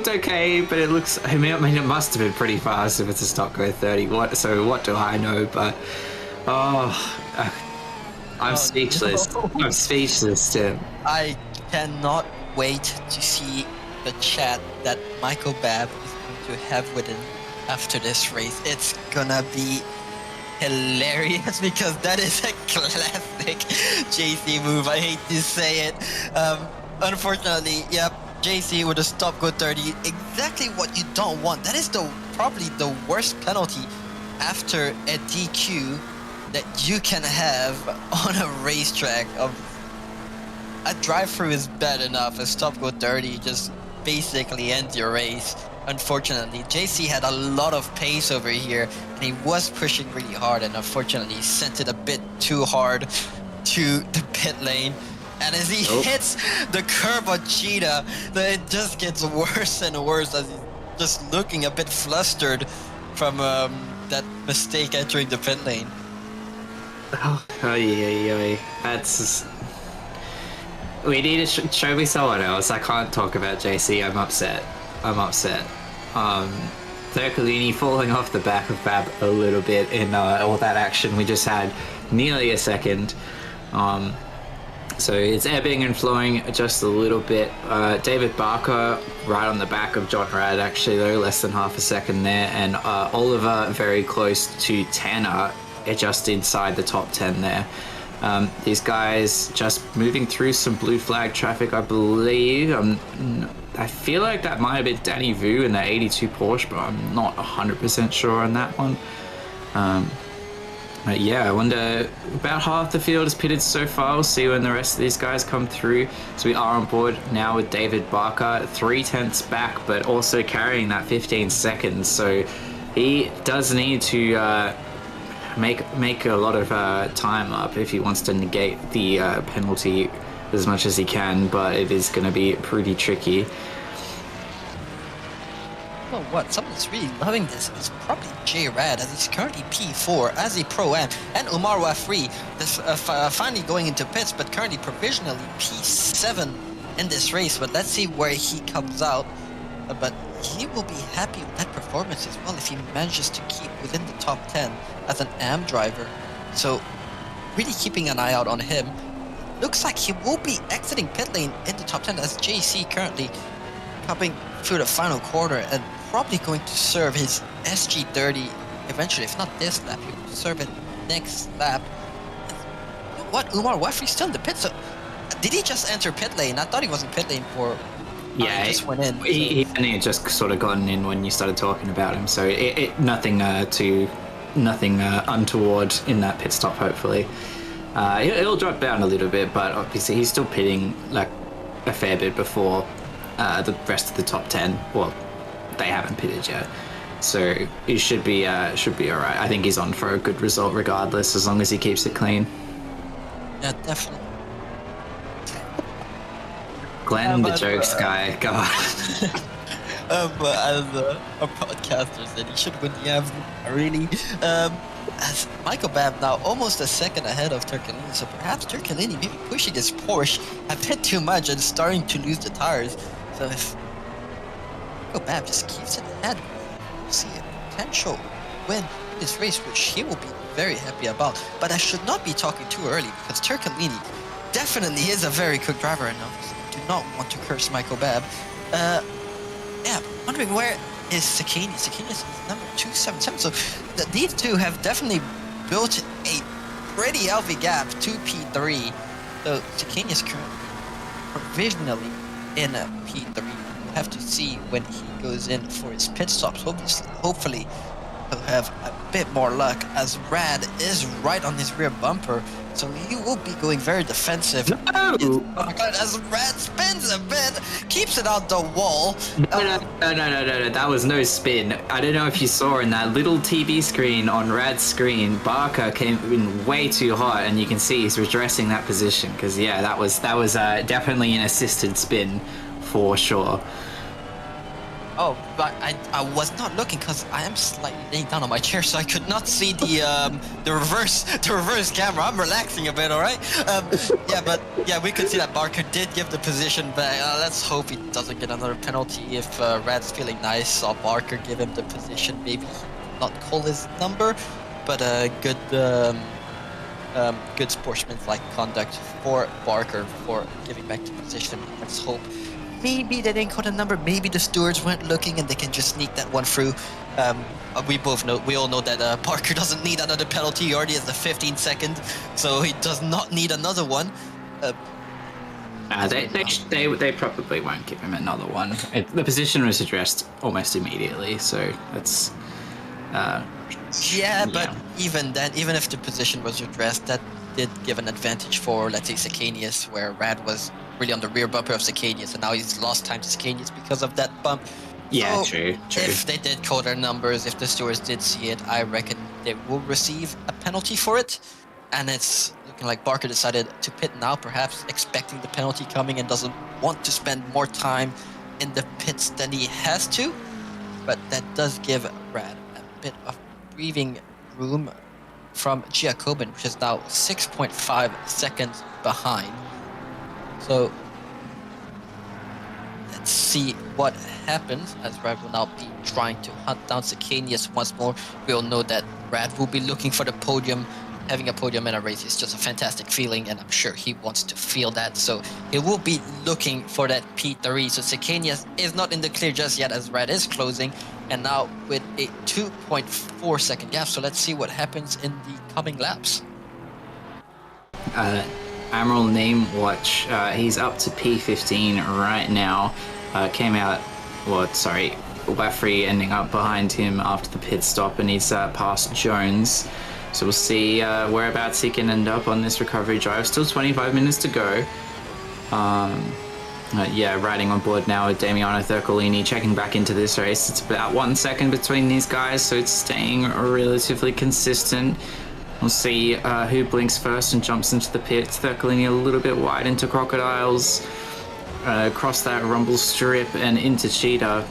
okay, but it looks, I mean, it must have been pretty fast if it's a stock go 30. What do I know? But, I'm speechless.
No.
I'm speechless, Tim.
I cannot wait to see the chat that Michael Babb is going to have with him after this race. It's gonna be hilarious, because that is a classic JC move. I hate to say it. Unfortunately, yep, JC with a stop go 30, exactly what you don't want. That is probably the worst penalty after a DQ that you can have on a racetrack. A drive-through is bad enough. A stop go 30 just basically ends your race. Unfortunately, JC had a lot of pace over here, and he was pushing really hard, and unfortunately he sent it a bit too hard to the pit lane. And as he hits the curb on Cheetah, it just gets worse and worse, as he's just looking a bit flustered from that mistake entering the pit lane.
Oh, yeah. That's... We need to show me someone else. I can't talk about JC. I'm upset. Thurcolini falling off the back of Bab a little bit in all that action we just had. Nearly a second. So it's ebbing and flowing just a little bit. David Barker right on the back of John Rad, actually, though, less than half a second there. And Oliver very close to Tanner, just inside the top 10 there. These guys just moving through some blue flag traffic, I believe. I feel like that might have been Danny Vu in the 82 Porsche, but I'm not 100% sure on that one. But yeah, I wonder, about half the field is pitted so far. We'll see when the rest of these guys come through. So we are on board now with David Barker, 3/10 back, but also carrying that 15 seconds. So he does need to make a lot of time up if he wants to negate the penalty as much as he can, but it is going to be pretty tricky.
Well, what? Someone that's really loving this is probably J Rad, as he's currently P4 as a Pro-Am, and Umar Wafri, finally going into pits, but currently provisionally P7 in this race. But let's see where he comes out. But he will be happy with that performance as well if he manages to keep within the top 10 as an AM driver. So really keeping an eye out on him. looks like he will be exiting pit lane in the top 10 as JC currently coming through the final quarter and probably going to serve his SG30 eventually. If not this lap, he will serve it next lap. What? Umar Wafri still in the pit? So, did he just enter pit lane? I thought he was in pit lane for...
Yeah,
he just went in.
He only had just sort of gotten in when you started talking about him, so nothing untoward in that pit stop, hopefully. He'll drop down a little bit, but obviously he's still pitting like a fair bit before the rest of the top 10. Well, they haven't pitted yet, so he should be all right. I think he's on for a good result regardless, as long as he keeps it clean.
Yeah, definitely.
Glenn, the jokes guy, go on.
But as a podcaster said, he should win the Avs, really. As Michael Babb now almost a second ahead of Turkalini, so perhaps Turkalini maybe pushing his Porsche a bit too much and starting to lose the tires. So if Michael Babb just keeps it ahead, we'll see a potential win in this race, which he will be very happy about. But I should not be talking too early because Turkalini definitely is a very good driver, and obviously do not want to curse Michael Babb. Yeah, wondering where is Sakini? Sakini is number 277. So these two have definitely built a pretty healthy gap to P3. So Sakini is currently provisionally in a P3. We'll have to see when he goes in for his pit stops. Hopefully he'll have a bit more luck, as Rad is right on his rear bumper. So he will be going very defensive.
No!
As Rad spins a bit, keeps it out the wall.
No, that was no spin. I don't know if you saw in that little TV screen on Rad's screen, Barker came in way too hot, and you can see he's redressing that position, because yeah, that was definitely an assisted spin for sure.
Oh, but I was not looking because I am slightly laying down on my chair, so I could not see the reverse camera. I'm relaxing a bit, all right? Yeah, we could see that Barker did give the position back. Let's hope he doesn't get another penalty. If Rad's feeling nice, saw Barker give him the position, maybe not call his number, but good sportsmanlike conduct for Barker for giving back the position. Let's hope. Maybe they didn't call the number. Maybe the stewards weren't looking and they can just sneak that one through. We all know that Parker doesn't need another penalty. He already has the 15-second, so he does not need another one.
They probably won't give him another one. The position was addressed almost immediately, so that's.
But even then, even if the position was addressed, that did give an advantage for, let's say, Sakanius, where Rad was really on the rear bumper of Sakanius, and now he's lost time to Sakanius because of that bump.
Yeah,
so
true.
If they did call their numbers, if the stewards did see it, I reckon they will receive a penalty for it. And it's looking like Barker decided to pit now, perhaps expecting the penalty coming and doesn't want to spend more time in the pits than he has to. But that does give Rad a bit of breathing room from Giacobin, which is now 6.5 seconds behind. So let's see what happens, as Rad will now be trying to hunt down Sakanius once more. We all know that Rad will be looking for the podium. Having a podium in a race is just a fantastic feeling, and I'm sure he wants to feel that. So he will be looking for that P3. So Sakanius is not in the clear just yet, as Rad is closing, and now with a 2.4 second gap. So let's see what happens in the coming laps.
Admiral Name Watch, he's up to P15 right now. Came out, Wafri ending up behind him after the pit stop, and he's past Jones. So we'll see whereabouts he can end up on this recovery drive. Still 25 minutes to go. Riding on board now with Damiano Thurcolini, checking back into this race. It's about 1 second between these guys, so it's staying relatively consistent. We'll see who blinks first and jumps into the pits. Thurcolini a little bit wide into Crocodiles, across that rumble strip and into Cheetah.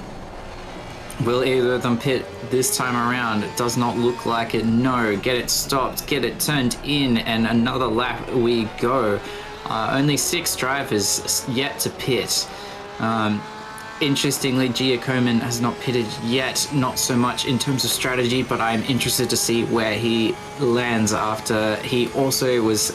Will either of them pit this time around? It does not look like it. No. Get it stopped, get it turned in, and another lap we go. Only 6 drivers yet to pit. Interestingly, Giacomin has not pitted yet, not so much in terms of strategy, but I'm interested to see where he lands after he also was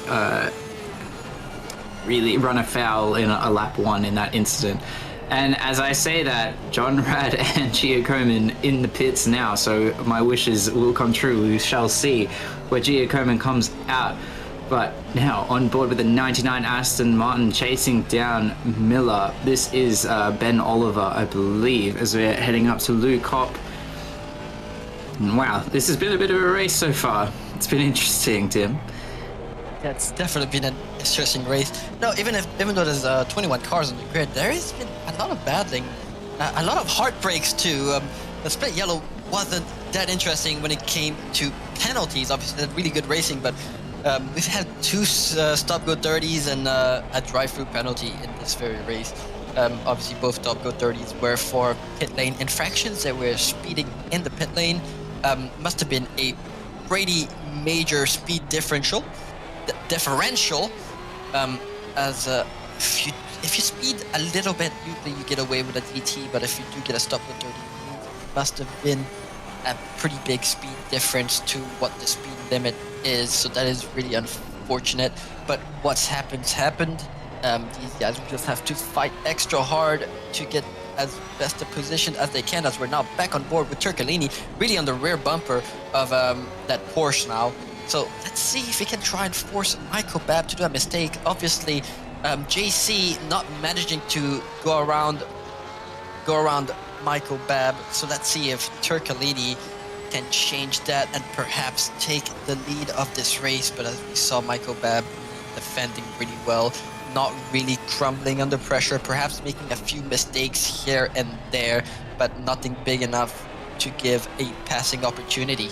really run afoul in a lap 1 in that incident. And as I say that, John Rad and Giacomin in the pits now, so my wishes will come true. We shall see where Giacomin comes out. But now on board with the 99 Aston Martin chasing down Miller. This is Ben Oliver, I believe, as we're heading up to Luke Hop. Wow, this has been a bit of a race so far. It's been interesting, Tim.
Yeah, it's definitely been an interesting race. No, even though there's 21 cars on the grid, there has been a lot of battling, a lot of heartbreaks too. The split yellow wasn't that interesting when it came to penalties. Obviously, really good racing, but we've had 2 stop-go 30s and a drive-through penalty in this very race. Obviously, both stop-go 30s were for pit lane infractions. They were speeding in the pit lane. Must have been a pretty major speed differential. As if you speed a little bit, usually you get away with a DT, but if you do get a stop with 30, it must have been a pretty big speed difference to what the speed limit is, so that is really unfortunate. But what's happened. These guys will just have to fight extra hard to get as best a position as they can, as we're now back on board with Turcolini, really on the rear bumper of that Porsche now. So let's see if we can try and force Michael Babb to do a mistake. Obviously, JC not managing to go around Michael Babb. So let's see if Turcolini can change that and perhaps take the lead of this race. But as we saw, Michael Babb defending really well, not really crumbling under pressure, perhaps making a few mistakes here and there, but nothing big enough to give a passing opportunity.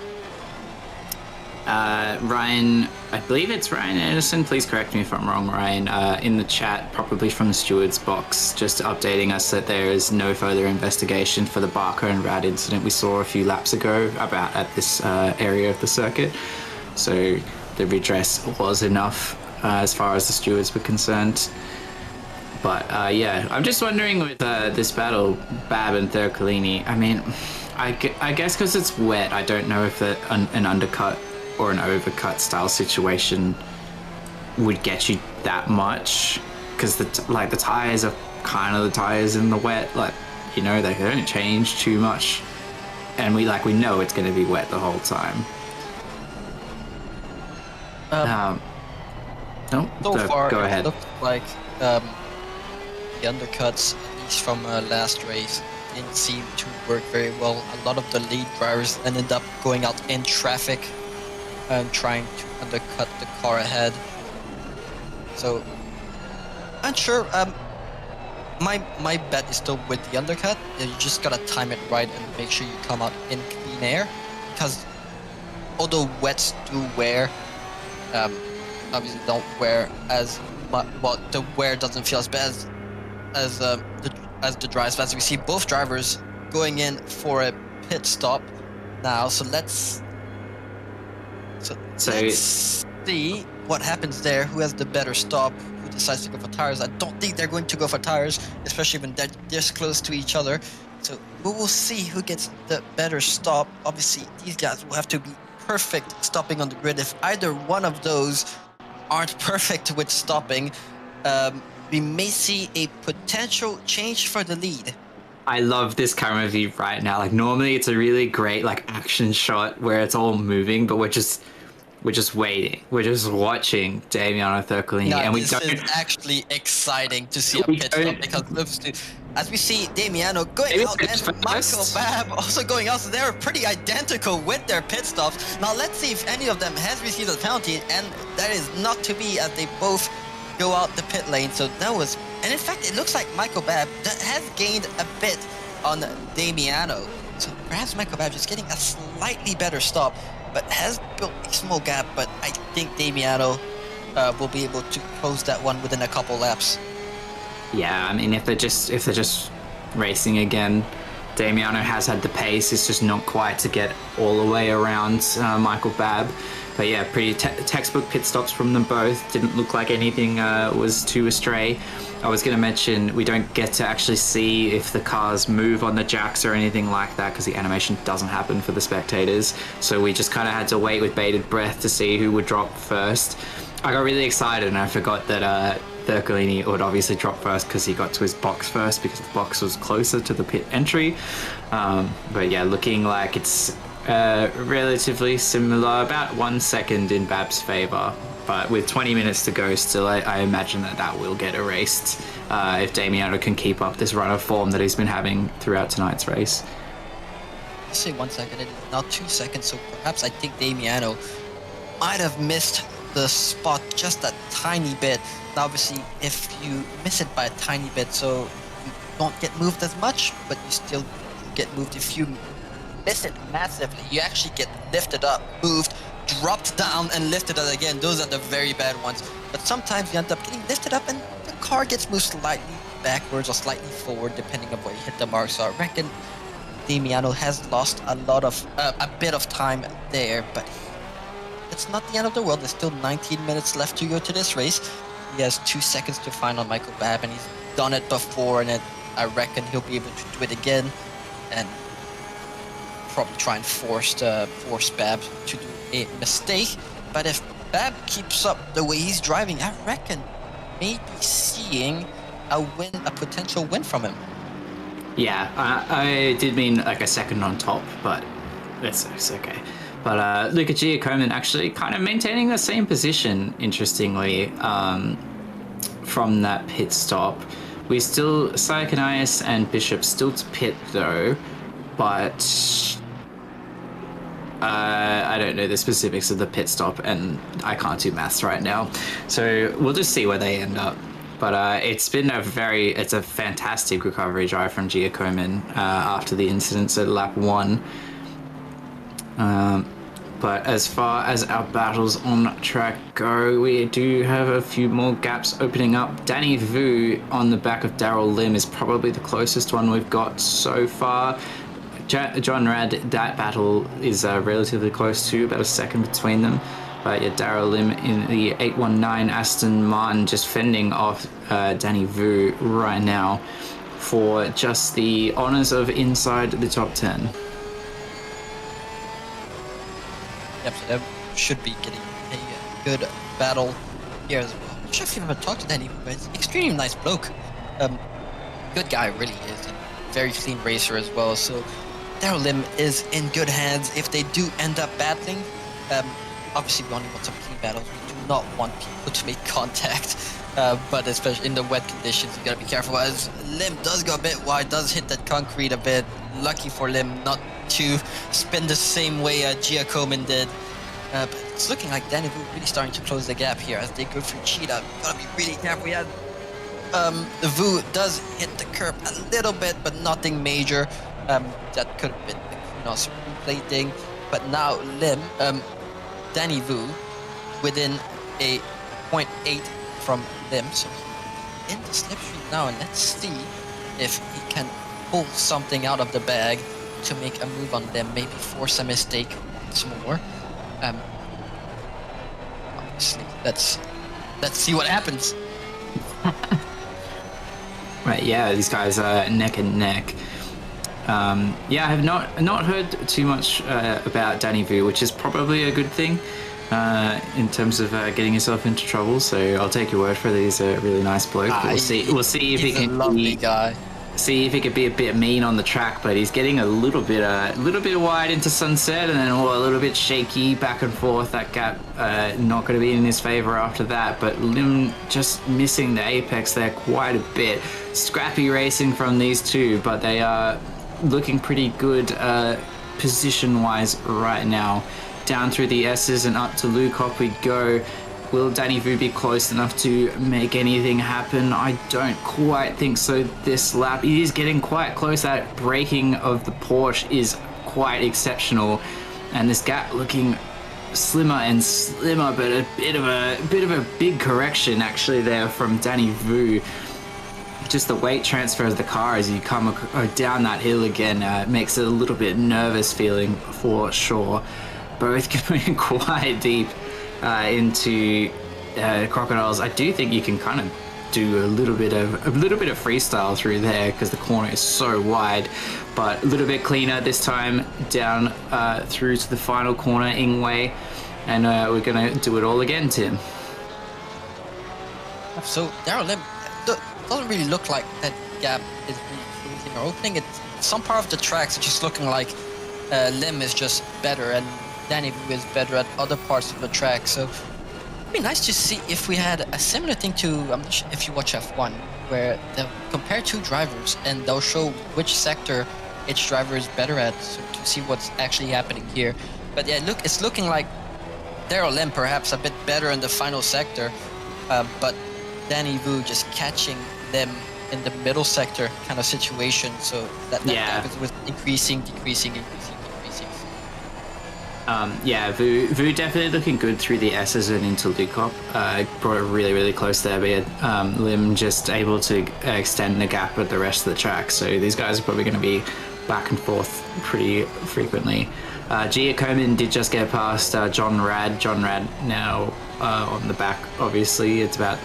Ryan, I believe it's Ryan Anderson, please correct me if I'm wrong, Ryan, in the chat, probably from the steward's box, just updating us that there is no further investigation for the Barker and Rad incident we saw a few laps ago about at this area of the circuit. So the redress was enough as far as the stewards were concerned. But yeah, I'm just wondering with this battle, Babb and Turcolini, I mean, I guess because it's wet, I don't know if an undercut or an overcut style situation would get you that much, because the tires are kind of the tires in the wet, like, you know, they don't change too much, and we know it's going to be wet the whole time. No,
so far
go ahead.
It looks like the undercuts, at least from last race, didn't seem to work very well. A lot of the lead drivers ended up going out in traffic and trying to undercut the car ahead. So, unsure. My bet is still with the undercut. You just gotta time it right and make sure you come out in clean air, because although wets do wear, obviously don't wear as much. Well, the wear doesn't feel as bad as the dries. As we see both drivers going in for a pit stop now. So let's see what happens there. Who has the better stop? Who decides to go for tires? I don't think they're going to go for tires, especially when they're this close to each other. So we will see who gets the better stop. Obviously, these guys will have to be perfect stopping on the grid. If either one of those aren't perfect with stopping, we may see a potential change for the lead.
I love this camera view right now. Like, normally it's a really great action shot where it's all moving, but we're just waiting. We're just watching Damiano Turcolini, and
this is actually exciting to see a pit stop, because as we see Damiano going out and Michael Babb also going out, so they're pretty identical with their pit stops. Now let's see if any of them has received a penalty, and that is not to be, as they both go out the pit lane. So that was, and in fact it looks like Michael Babb that has gained a bit on Damiano. So perhaps Michael Babb just getting a slightly better stop, but has built a small gap. But I think Damiano will be able to close that one within a couple laps.
Yeah, I mean, if they're just racing again, Damiano has had the pace. It's just not quite to get all the way around Michael Babb. But yeah, pretty textbook pit stops from them both. Didn't look like anything was too astray. I was going to mention we don't get to actually see if the cars move on the jacks or anything like that, because the animation doesn't happen for the spectators. So we just kind of had to wait with bated breath to see who would drop first. I got really excited and I forgot that Thurcolini would obviously drop first because he got to his box first because the box was closer to the pit entry. But yeah, looking like it's relatively similar, about 1 second in Bab's favour. But with 20 minutes to go still, I imagine that will get erased if Damiano can keep up this run of form that he's been having throughout tonight's race.
I say 1 second, it is now 2 seconds, so perhaps I think Damiano might have missed the spot just a tiny bit. Now obviously if you miss it by a tiny bit, so you don't get moved as much, but you still get moved. If you miss it massively, you actually get lifted up, moved, dropped down, and lifted up again. Those are the very bad ones. But sometimes you end up getting lifted up and the car gets moved slightly backwards or slightly forward depending on where you hit the mark. So I reckon Damiano has lost a bit of time there, but it's not the end of the world. There's still 19 minutes left to go to this race. He has 2 seconds to find on Michael Babb, and he's done it before, and I reckon he'll be able to do it again, and probably try and force Babb to do a mistake. But if Babb keeps up the way he's driving, I reckon maybe seeing a potential win from him.
Yeah, I did mean like a second on top, but it's okay. But Luca Giacomin actually kind of maintaining the same position, interestingly, from that pit stop. We still, Sayakanias and Bishop still to pit though, but I don't know the specifics of the pit stop, and I can't do maths right now. So we'll just see where they end up. But it's been it's a fantastic recovery drive from Giacomin after the incidents at lap 1. But as far as our battles on track go, we do have a few more gaps opening up. Danny Vu on the back of Daryl Lim is probably the closest one we've got so far. John Rad, that battle is relatively close too, about a second between them. But yeah, Daryl Lim in the 819 Aston Martin just fending off Danny Vu right now for just the honours of inside the top 10.
Yep, so they should be getting a good battle here as well. I'm not sure if you've ever talked to Danny, but he's an extremely nice bloke. Good guy, really is. And very clean racer as well. So Daryl Lim is in good hands. If they do end up battling, obviously we only want some clean battles. We do not want people to make contact. But especially in the wet conditions, you gotta be careful, as Lim does go a bit wide, does hit that concrete a bit. Lucky for Lim not to spin the same way Giacomin did. But it's looking like Danny Vu really starting to close the gap here as they go through Cheetah. Gotta be really careful. Yeah, Vu does hit the curb a little bit, but nothing major. That could have been the Kunos replating. But now Lim, Danny Vu, within a 0.8 from Lim, so in the slipstream now, and let's see if he can pull something out of the bag to make a move on Lim, maybe force a mistake once more. Obviously, let's see what happens.
Right, yeah, these guys are neck and neck. Yeah, I have not heard too much about Danny Vu, which is probably a good thing in terms of getting yourself into trouble. So I'll take your word for it. He's a really nice bloke. We'll see if he can.
Lovely guy.
See if he could be a bit mean on the track, but he's getting a little bit wide into Sunset, and then a little bit shaky back and forth. That gap not going to be in his favour after that. But Lim just missing the apex there quite a bit. Scrappy racing from these two, but they are looking pretty good position-wise right now. Down through the S's and up to Lukop we go. Will Danny Vu be close enough to make anything happen? I don't quite think so this lap. He is getting quite close. That braking of the Porsche is quite exceptional. And this gap looking slimmer and slimmer, but a bit of a big correction actually there from Danny Vu. Just the weight transfer of the car as you come down that hill again makes it a little bit nervous feeling for sure. Both going quite deep into Crocodiles. I do think you can kind of do a little bit of freestyle through there because the corner is so wide, but a little bit cleaner this time down through to the final corner Ingwe, and we're gonna do it all again, Tim.
So Daryl Lim doesn't really look like that gap is really closing or opening. It's some part of the tracks it's just looking like Lim is just better and Danny Vu is better at other parts of the track. So it'd be nice to see if we had a similar thing to I'm not sure if you watch F1, where they'll compare two drivers and they'll show which sector each driver is better at, so to see what's actually happening here. But yeah, look, it's looking like Daryl Lim perhaps a bit better in the final sector, but Danny Vu just catching them in the middle sector kind of situation. So that gap is with increasing.
Vu definitely looking good through the S's and into Lucop. Brought it really, really close there, but yeah, Lim just able to extend the gap with the rest of the track. So these guys are probably going to be back and forth pretty frequently. Gia Coman did just get past John Rad. John Rad now on the back, obviously. It's about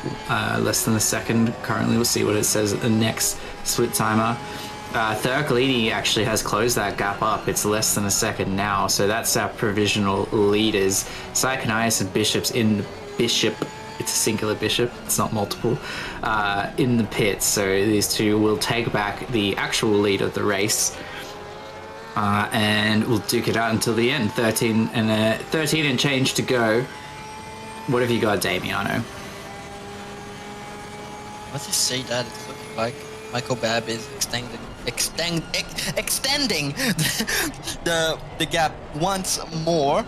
less than a second currently. We'll see what it says at the next split timer. Thurklini actually has closed that gap up. It's less than a second now, so that's our provisional leaders. Psychonias and Bishop's in the Bishop. It's a singular Bishop, it's not multiple, in the pits. So these two will take back the actual lead of the race. And we'll duke it out until the end. 13 and change to go. What have you got, Damiano?
Let's just say that it's looking like Michael Babb is extending the gap once more.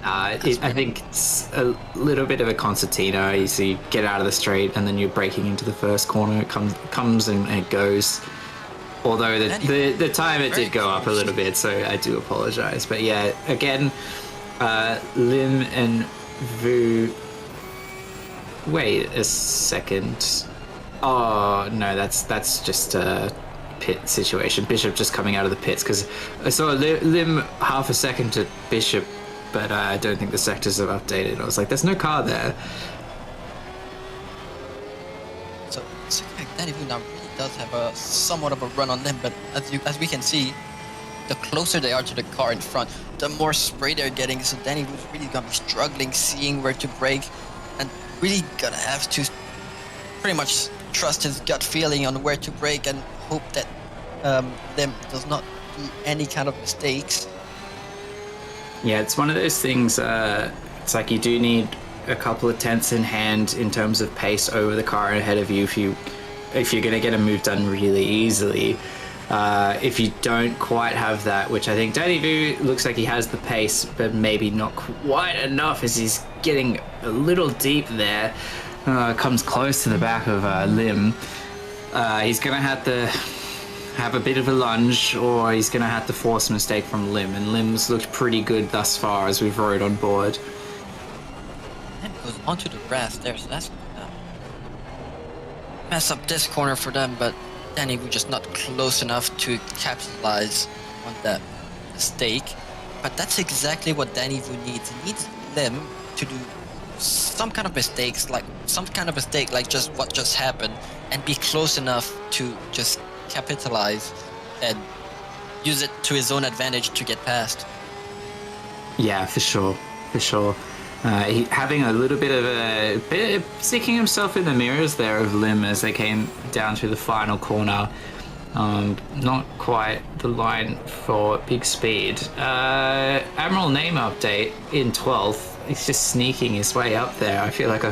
I think it's a little bit of a concertina. You see, get out of the straight, and then you're breaking into the first corner. It comes and it goes. Although the time it did go up a little bit, so I do apologize. But yeah, again, Lim and Vu. Wait a second. Oh no, that's just a pit situation. Bishop just coming out of the pits, because I saw Lim half a second to Bishop, but I don't think the sectors have updated. I was like, there's no car there.
So it's like Danny Vu now really does have a somewhat of a run on them, but as we can see, the closer they are to the car in front, the more spray they're getting. So Danny Vu's really gonna be struggling, seeing where to brake, and really gonna have to pretty much trust his gut feeling on where to brake and hope that Lim does not do any kind of mistakes.
Yeah, it's one of those things, it's like you do need a couple of tenths in hand in terms of pace over the car ahead of you if you're going to get a move done really easily. If you don't quite have that, which I think Danny Vu looks like he has the pace, but maybe not quite enough as he's getting a little deep there. Comes close to the back of Lim. He's going to have to have a bit of a lunge, or he's going to have to force a mistake from Lim. And Lim's looked pretty good thus far as we've rode on board.
And goes onto the grass there, so that's gonna mess up this corner for them, but Danny Vu just not close enough to capitalize on that mistake. But that's exactly what Danny Vu needs. He needs Lim to do some kind of mistake like just what just happened, and be close enough to just capitalize and use it to his own advantage to get past.
Yeah, for sure. He having a little bit of seeking himself in the mirrors there of Lim as they came down through the final corner. Not quite the line for big speed. Admiral name update in 12th. He's just sneaking his way up there. I feel like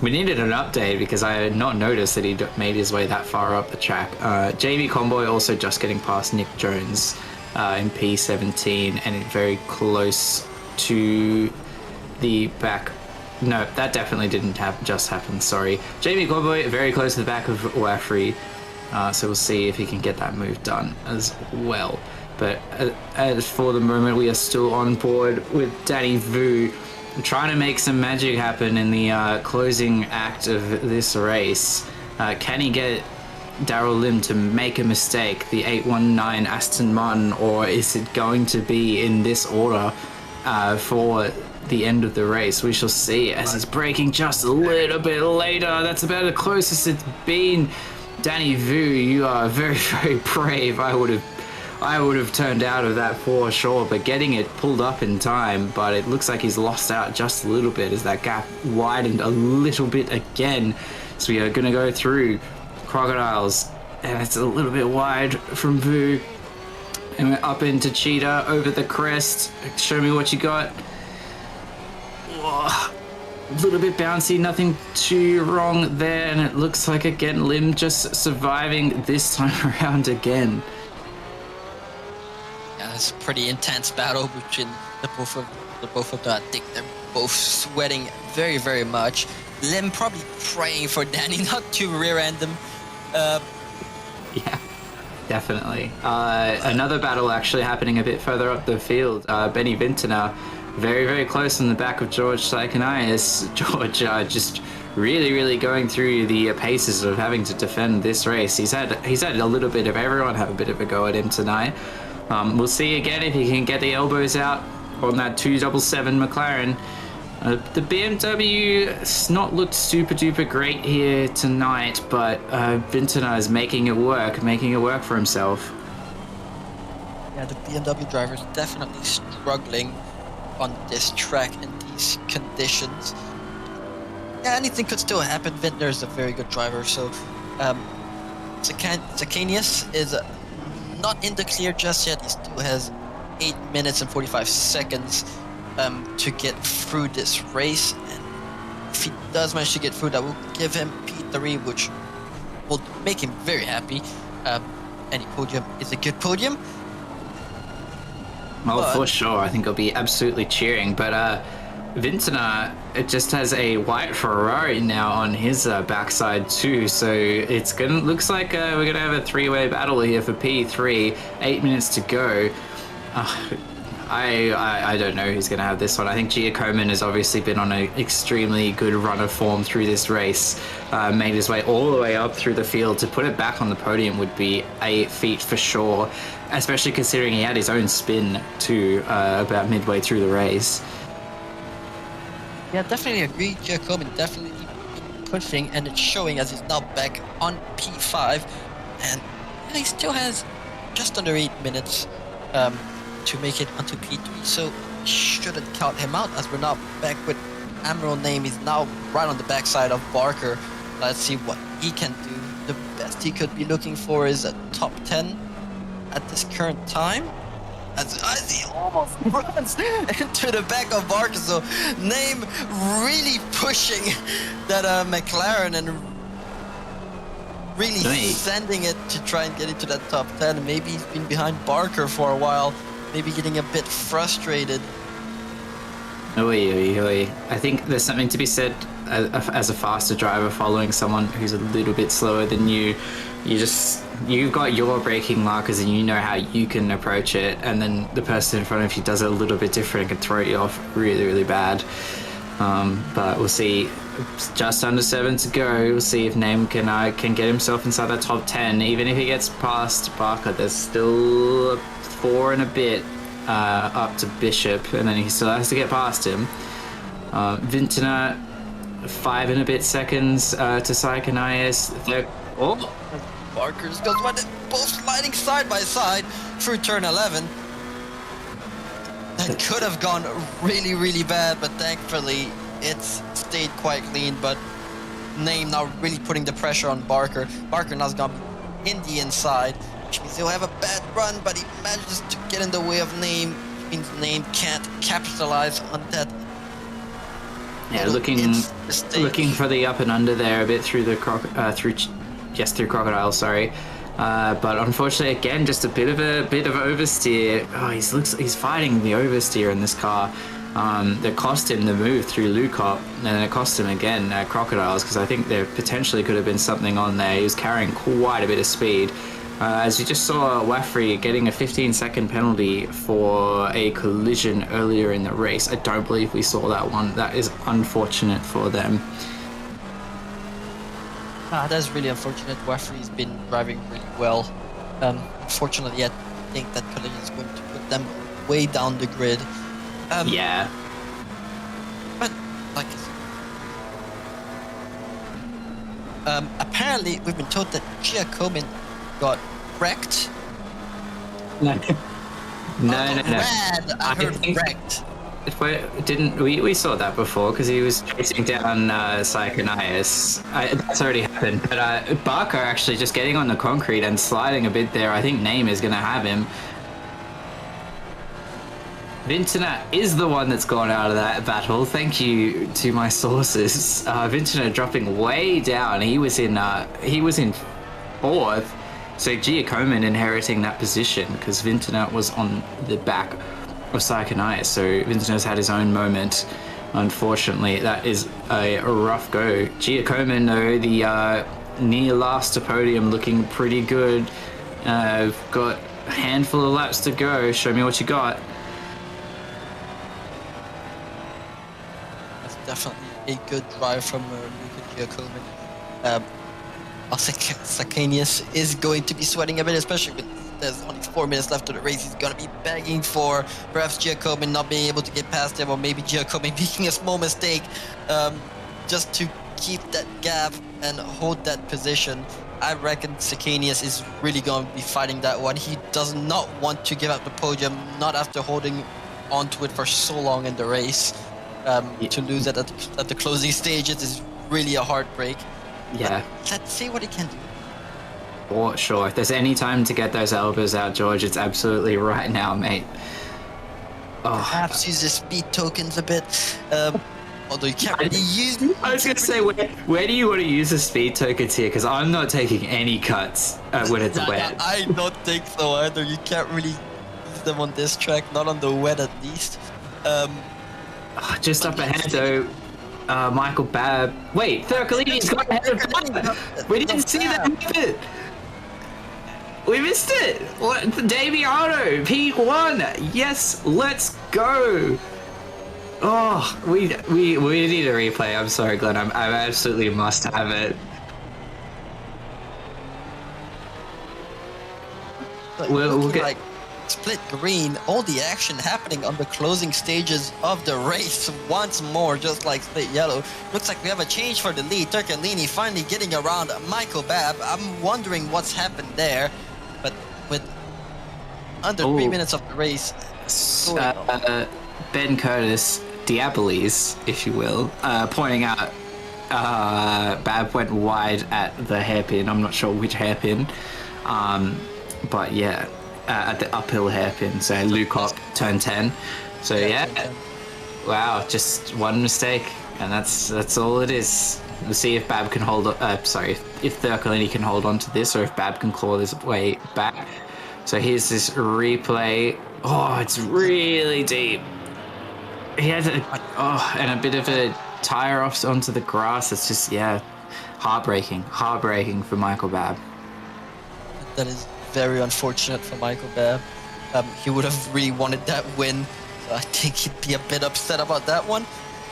we needed an update because I had not noticed that he made his way that far up the track. JV Convoy also just getting past Nick Jones in P17 and very close to the back. No, that definitely didn't just happen, sorry. JV Convoy very close to the back of Wafri. So we'll see if he can get that move done as well. But as for the moment, we are still on board with Danny Vu, trying to make some magic happen in the closing act of this race. Can he get Daryl Lim to make a mistake, the 819 Aston Martin, or is it going to be in this order for the end of the race? We shall see as he's braking just a little bit later. That's about the closest it's been. Danny Vu, you are very, very brave. I would I would have turned out of that for sure, but getting it pulled up in time, but it looks like he's lost out just a little bit as that gap widened a little bit again. So we are going to go through Crocodiles, and it's a little bit wide from Vu. And we're up into Cheetah over the crest. Show me what you got. Whoa. A little bit bouncy, nothing too wrong there, and it looks like again Lim just surviving this time around again.
Yeah, it's a pretty intense battle between the both of them. I think they're both sweating very, very much. Lim probably praying for Danny not to rear-end him.
Yeah, definitely. Another battle actually happening a bit further up the field. Benny Vintner very, very close in the back of George Saikanias. George just really going through the paces of having to defend this race. He's had a little bit of everyone have a bit of a go at him tonight. We'll see again if he can get the elbows out on that 277 McLaren. The BMW has not looked super duper great here tonight, but Vintner is making it work for himself.
Yeah, the BMW driver is definitely struggling on this track in these conditions. Yeah, anything could still happen. Vintner is a very good driver, so Saikanias is not in the clear just yet. He still has 8 minutes and 45 seconds to get through this race, and if he does manage to get through, that will give him P3, which will make him very happy. Any podium is a good podium.
Well, for sure. I think I'll be absolutely cheering. But Vintner, it just has a white Ferrari now on his backside too. So looks like we're gonna have a three-way battle here for P3. 8 minutes to go. I don't know who's gonna have this one. I think Giacomin has obviously been on an extremely good run of form through this race. Made his way all the way up through the field. To put it back on the podium would be a feat for sure, especially considering he had his own spin too about midway through the race.
Yeah, definitely agree. Giacomin definitely pushing, and it's showing as he's now back on P5, and he still has just under 8 minutes to make it onto P3, so shouldn't count him out, as we're now back with Admiral name. He's now right on the backside of Barker. Let's see what he can do. The best he could be looking for is a top 10 at this current time, as he almost runs into the back of Barker. So Name really pushing that McLaren and really sending it to try and get into that top 10. Maybe he's been behind Barker for a while, maybe getting a bit frustrated.
I think there's something to be said as a faster driver following someone who's a little bit slower than you. You've got your braking markers and you know how you can approach it, and then the person in front of you does it a little bit different and can throw you off really bad. But we'll see. Just under 7 to go. We'll see if Name can get himself inside that top 10. Even if he gets past Barker, there's still 4 and a bit up to Bishop, and then he still has to get past him. Vintner, 5 and a bit seconds to Saikanias.
Barker's goes both sliding side by side through turn 11. That could have gone really bad, but thankfully it's stayed quite clean. But Name now really putting the pressure on Barker. Barker now's gonna be in the inside, which means he'll have a bad run, but he manages to get in the way of Name, which means Name can't capitalize on that.
Yeah, looking for the up and under there a bit through the through Crocodile, sorry. But unfortunately, again, just a bit of oversteer. Oh, he's fighting the oversteer in this car. That cost him the move through Lukop, and it cost him again Crocodiles, because I think there potentially could have been something on there. He was carrying quite a bit of speed. As you just saw, Waffrey getting a 15-second penalty for a collision earlier in the race. I don't believe we saw that one. That is unfortunate for them.
That's really unfortunate. Waffrey's been driving really well. Unfortunately, I think that collision is going to put them way down the grid.
Yeah.
But, like I said, apparently we've been told that Giacomin got wrecked
No, no, no, no.
Red! I heard
think
wrecked.
if we saw that before because he was chasing down Psychonias. That's already happened. But Barker actually just getting on the concrete and sliding a bit there. I think Name is going to have him. Vintana is the one that's gone out of that battle. Thank you to my sources. Vintana dropping way down. He was in fourth. So Giacomin inheriting that position because Vintana was on the back of Psychonias. So Vintana's had his own moment. Unfortunately, that is a rough go. Giacomin, though, the near last to podium, looking pretty good. Got a handful of laps to go. Show me what you got.
Definitely a good drive from Luka Giacomin. I think Sakanius is going to be sweating a bit, especially with there's only 4 minutes left of the race. He's going to be begging for perhaps Giacomin not being able to get past him, or maybe Giacomin making a small mistake just to keep that gap and hold that position. I reckon Sakanius is really going to be fighting that one. He does not want to give up the podium, not after holding onto it for so long in the race. To lose it at the closing stages is really a heartbreak.
Yeah.
But let's see what he can do.
For sure. If there's any time to get those elbows out, George, it's absolutely right now, mate. Oh.
Perhaps use the speed tokens a bit. Although you can't really use...
I was going to say, where do you want to use the speed tokens here? Because I'm not taking any cuts when it's wet.
I don't think so either. You can't really use them on this track, not on the wet at least.
Just up ahead, though, Michael Babb. Wait, Thurkalini's got ahead of Babb. We didn't see that happen. We missed it. What? Damiano, P1. Yes, let's go. Oh, we need a replay. I'm sorry, Glenn. I absolutely must have it. We'll get.
Like split green, all the action happening on the closing stages of the race once more, just like split yellow. Looks like we have a change for the lead. Turcolini finally getting around Michael Babb. I'm wondering what's happened there, but with under 3 minutes of the race,
Ben Curtis, Diaboles, if you will, pointing out Babb went wide at the hairpin. I'm not sure which hairpin, but yeah. At the uphill hairpin, so Lukop turn 10. So yeah, wow, just one mistake, and that's all it is. We'll see if Babb can hold. If Thurkalini can hold on to this, or if Babb can claw his way back. So here's this replay. Oh, it's really deep. He has and a bit of a tire off onto the grass. It's just heartbreaking for Michael Babb.
That is very unfortunate for Michael Babb. He would have really wanted that win, so I think he'd be a bit upset about that one.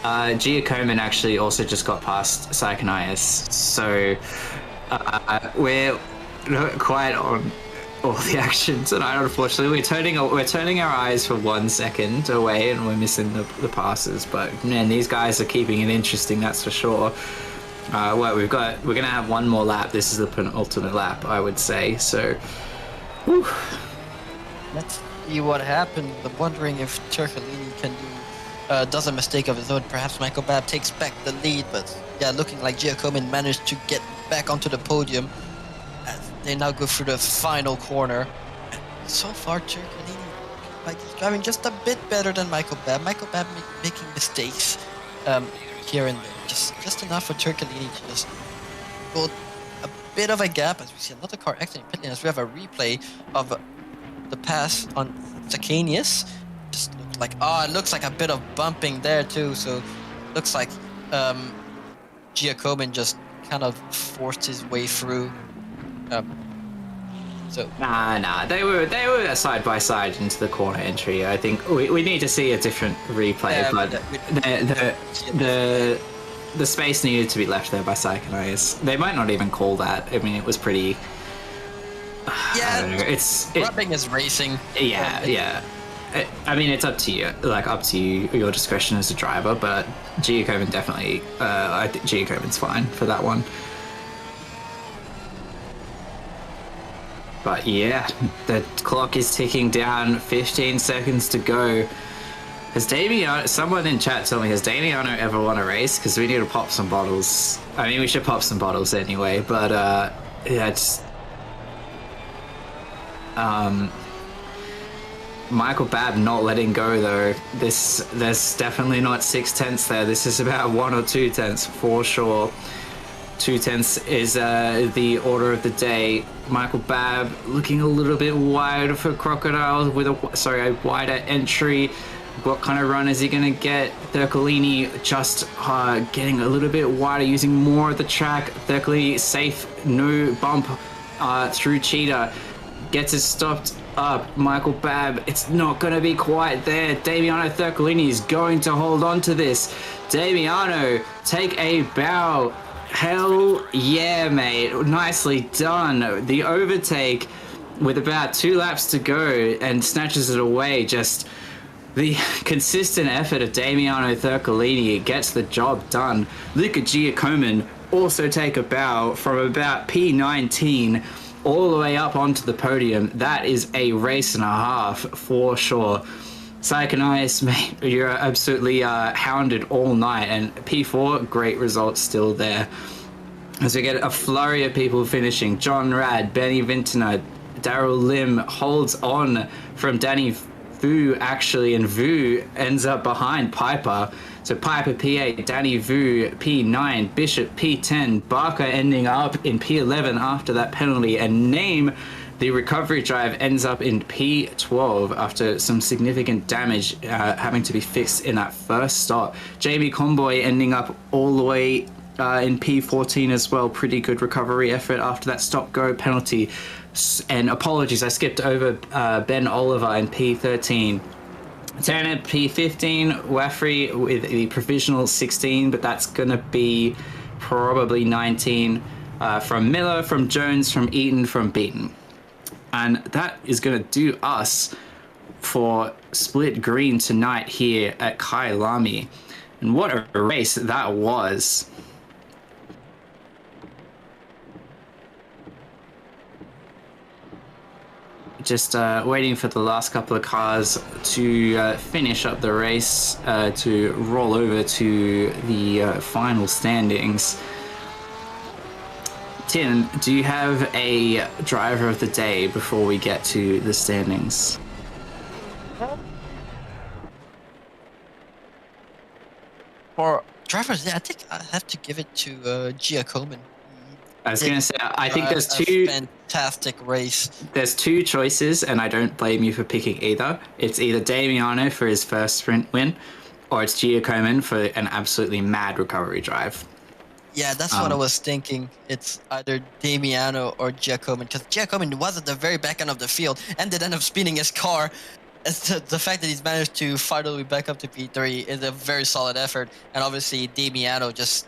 Giacomin actually also just got past Psychonias, so we're not quite on all the action tonight. Unfortunately, we're turning our eyes for 1 second away, and we're missing the passes. But man, these guys are keeping it interesting, that's for sure. We're gonna have one more lap. This is the penultimate lap, I would say. So, whew.
Let's see what happens. I'm wondering if Turcolini does a mistake of his own. Perhaps Michael Babb takes back the lead, but yeah, looking like Giacomin managed to get back onto the podium as they now go through the final corner. And so far, Turcolini like he's driving just a bit better than Michael Babb. Michael Babb making mistakes here and there. Just enough for Turcolini to just go a bit of a gap as we see another car exiting pit lane as we have a replay of the pass on Sakanius. Just looked like, it looks like a bit of bumping there too, so looks like Giacomin just kind of forced his way through.
Nah, they were side by side into the corner entry. I think we need to see a different replay, but the space needed to be left there by Psychonias. They might not even call that. I mean, it was pretty. I don't know. It's
rubbing is racing.
Yeah. I mean, it's up to you. Your discretion as a driver. But Giacomin definitely. I think Giacomin's fine for that one. But yeah, the clock is ticking down, 15 seconds to go. Has Damiano, someone in chat told me, has Damiano ever won a race? Because we need to pop some bottles. I mean, we should pop some bottles anyway, but yeah, it's... Michael Babb not letting go though. There's definitely not 6/10 there. This is about 1 or 2 tenths for sure. 2 tenths is the order of the day. Michael Babb looking a little bit wide for Crocodile with a wider entry. What kind of run is he gonna get? Thurcolini just getting a little bit wider, using more of the track. Thurcolini safe, no bump through Cheetah. Gets it stopped up. Michael Babb, it's not gonna be quite there. Damiano Thurcolini is going to hold on to this. Damiano, take a bow. Hell yeah, mate. Nicely done. The overtake with about 2 laps to go and snatches it away. Just the consistent effort of Damiano Thurcolini gets the job done. Luca Giacomin also take a bow from about P19 all the way up onto the podium. That is a race and a half for sure. Psychonias, mate, you're absolutely hounded all night, and P4, great results still there. As we get a flurry of people finishing, John Rad, Benny Vintner, Daryl Lim holds on from Danny Vu actually, and Vu ends up behind Piper. So Piper P8, Danny Vu P9, Bishop P10, Barker ending up in P11 after that penalty, and Name, the recovery drive, ends up in P12 after some significant damage having to be fixed in that first stop. Jamie Comboy ending up all the way in P14 as well. Pretty good recovery effort after that stop-go penalty. And apologies, I skipped over Ben Oliver in P13. Tanner P15, Waffrey with the provisional 16, but that's going to be probably 19 from Miller, from Jones, from Eaton, from Beaton. And that is going to do us for Split Green tonight here at Kyalami. And what a race that was. Just waiting for the last couple of cars to finish up the race to roll over to the final standings. Tim, do you have a driver of the day before we get to the standings?
For drivers, yeah, I think I have to give it to Giacomin.
I was going to say, I think there's two...
Fantastic race.
There's 2 choices, and I don't blame you for picking either. It's either Damiano for his first sprint win, or it's Giacomin for an absolutely mad recovery drive.
Yeah, that's what I was thinking. It's either Damiano or Giacomin, because Giacomin was at the very back end of the field and did end up spinning his car. The fact that he's managed to fight all the way back up to P3 is a very solid effort. And obviously, Damiano just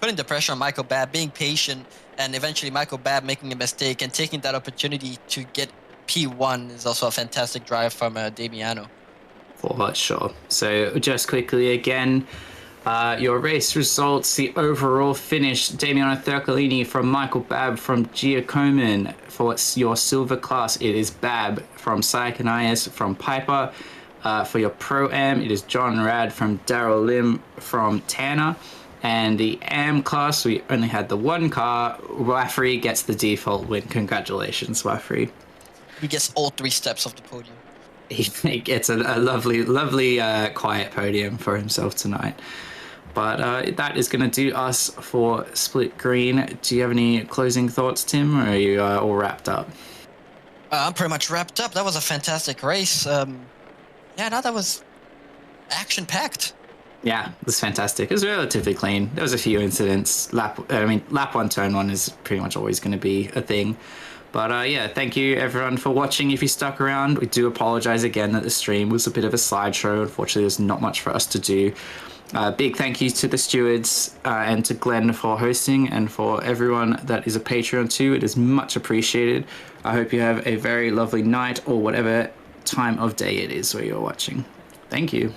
putting the pressure on Michael Babb, being patient, and eventually Michael Babb making a mistake and taking that opportunity to get P1 is also a fantastic drive from Damiano.
For sure. So just quickly again, your race results, the overall finish: Damiano Thurcolini from Michael Babb from Giacomin. For your silver class, it is Babb from Psychonias from Piper. For your Pro-Am, it is John Rad from Daryl Lim from Tanner. And the AM class, we only had the one car. Waffrey gets the default win. Congratulations, Waffrey.
He gets all 3 steps of the podium.
He gets a lovely, quiet podium for himself tonight. But that is going to do us for Split Green. Do you have any closing thoughts, Tim, or are you all wrapped up?
I'm pretty much wrapped up. That was a fantastic race. Yeah, no, that was action-packed.
Yeah, it was fantastic. It was relatively clean. There was a few incidents. Lap 1, turn 1 is pretty much always going to be a thing. But yeah, thank you everyone for watching. If you stuck around, we do apologize again that the stream was a bit of a slideshow. Unfortunately, there's not much for us to do. Big thank you to the stewards and to Glenn for hosting, and for everyone that is a Patreon too. It is much appreciated. I hope you have a very lovely night, or whatever time of day it is where you're watching. Thank you.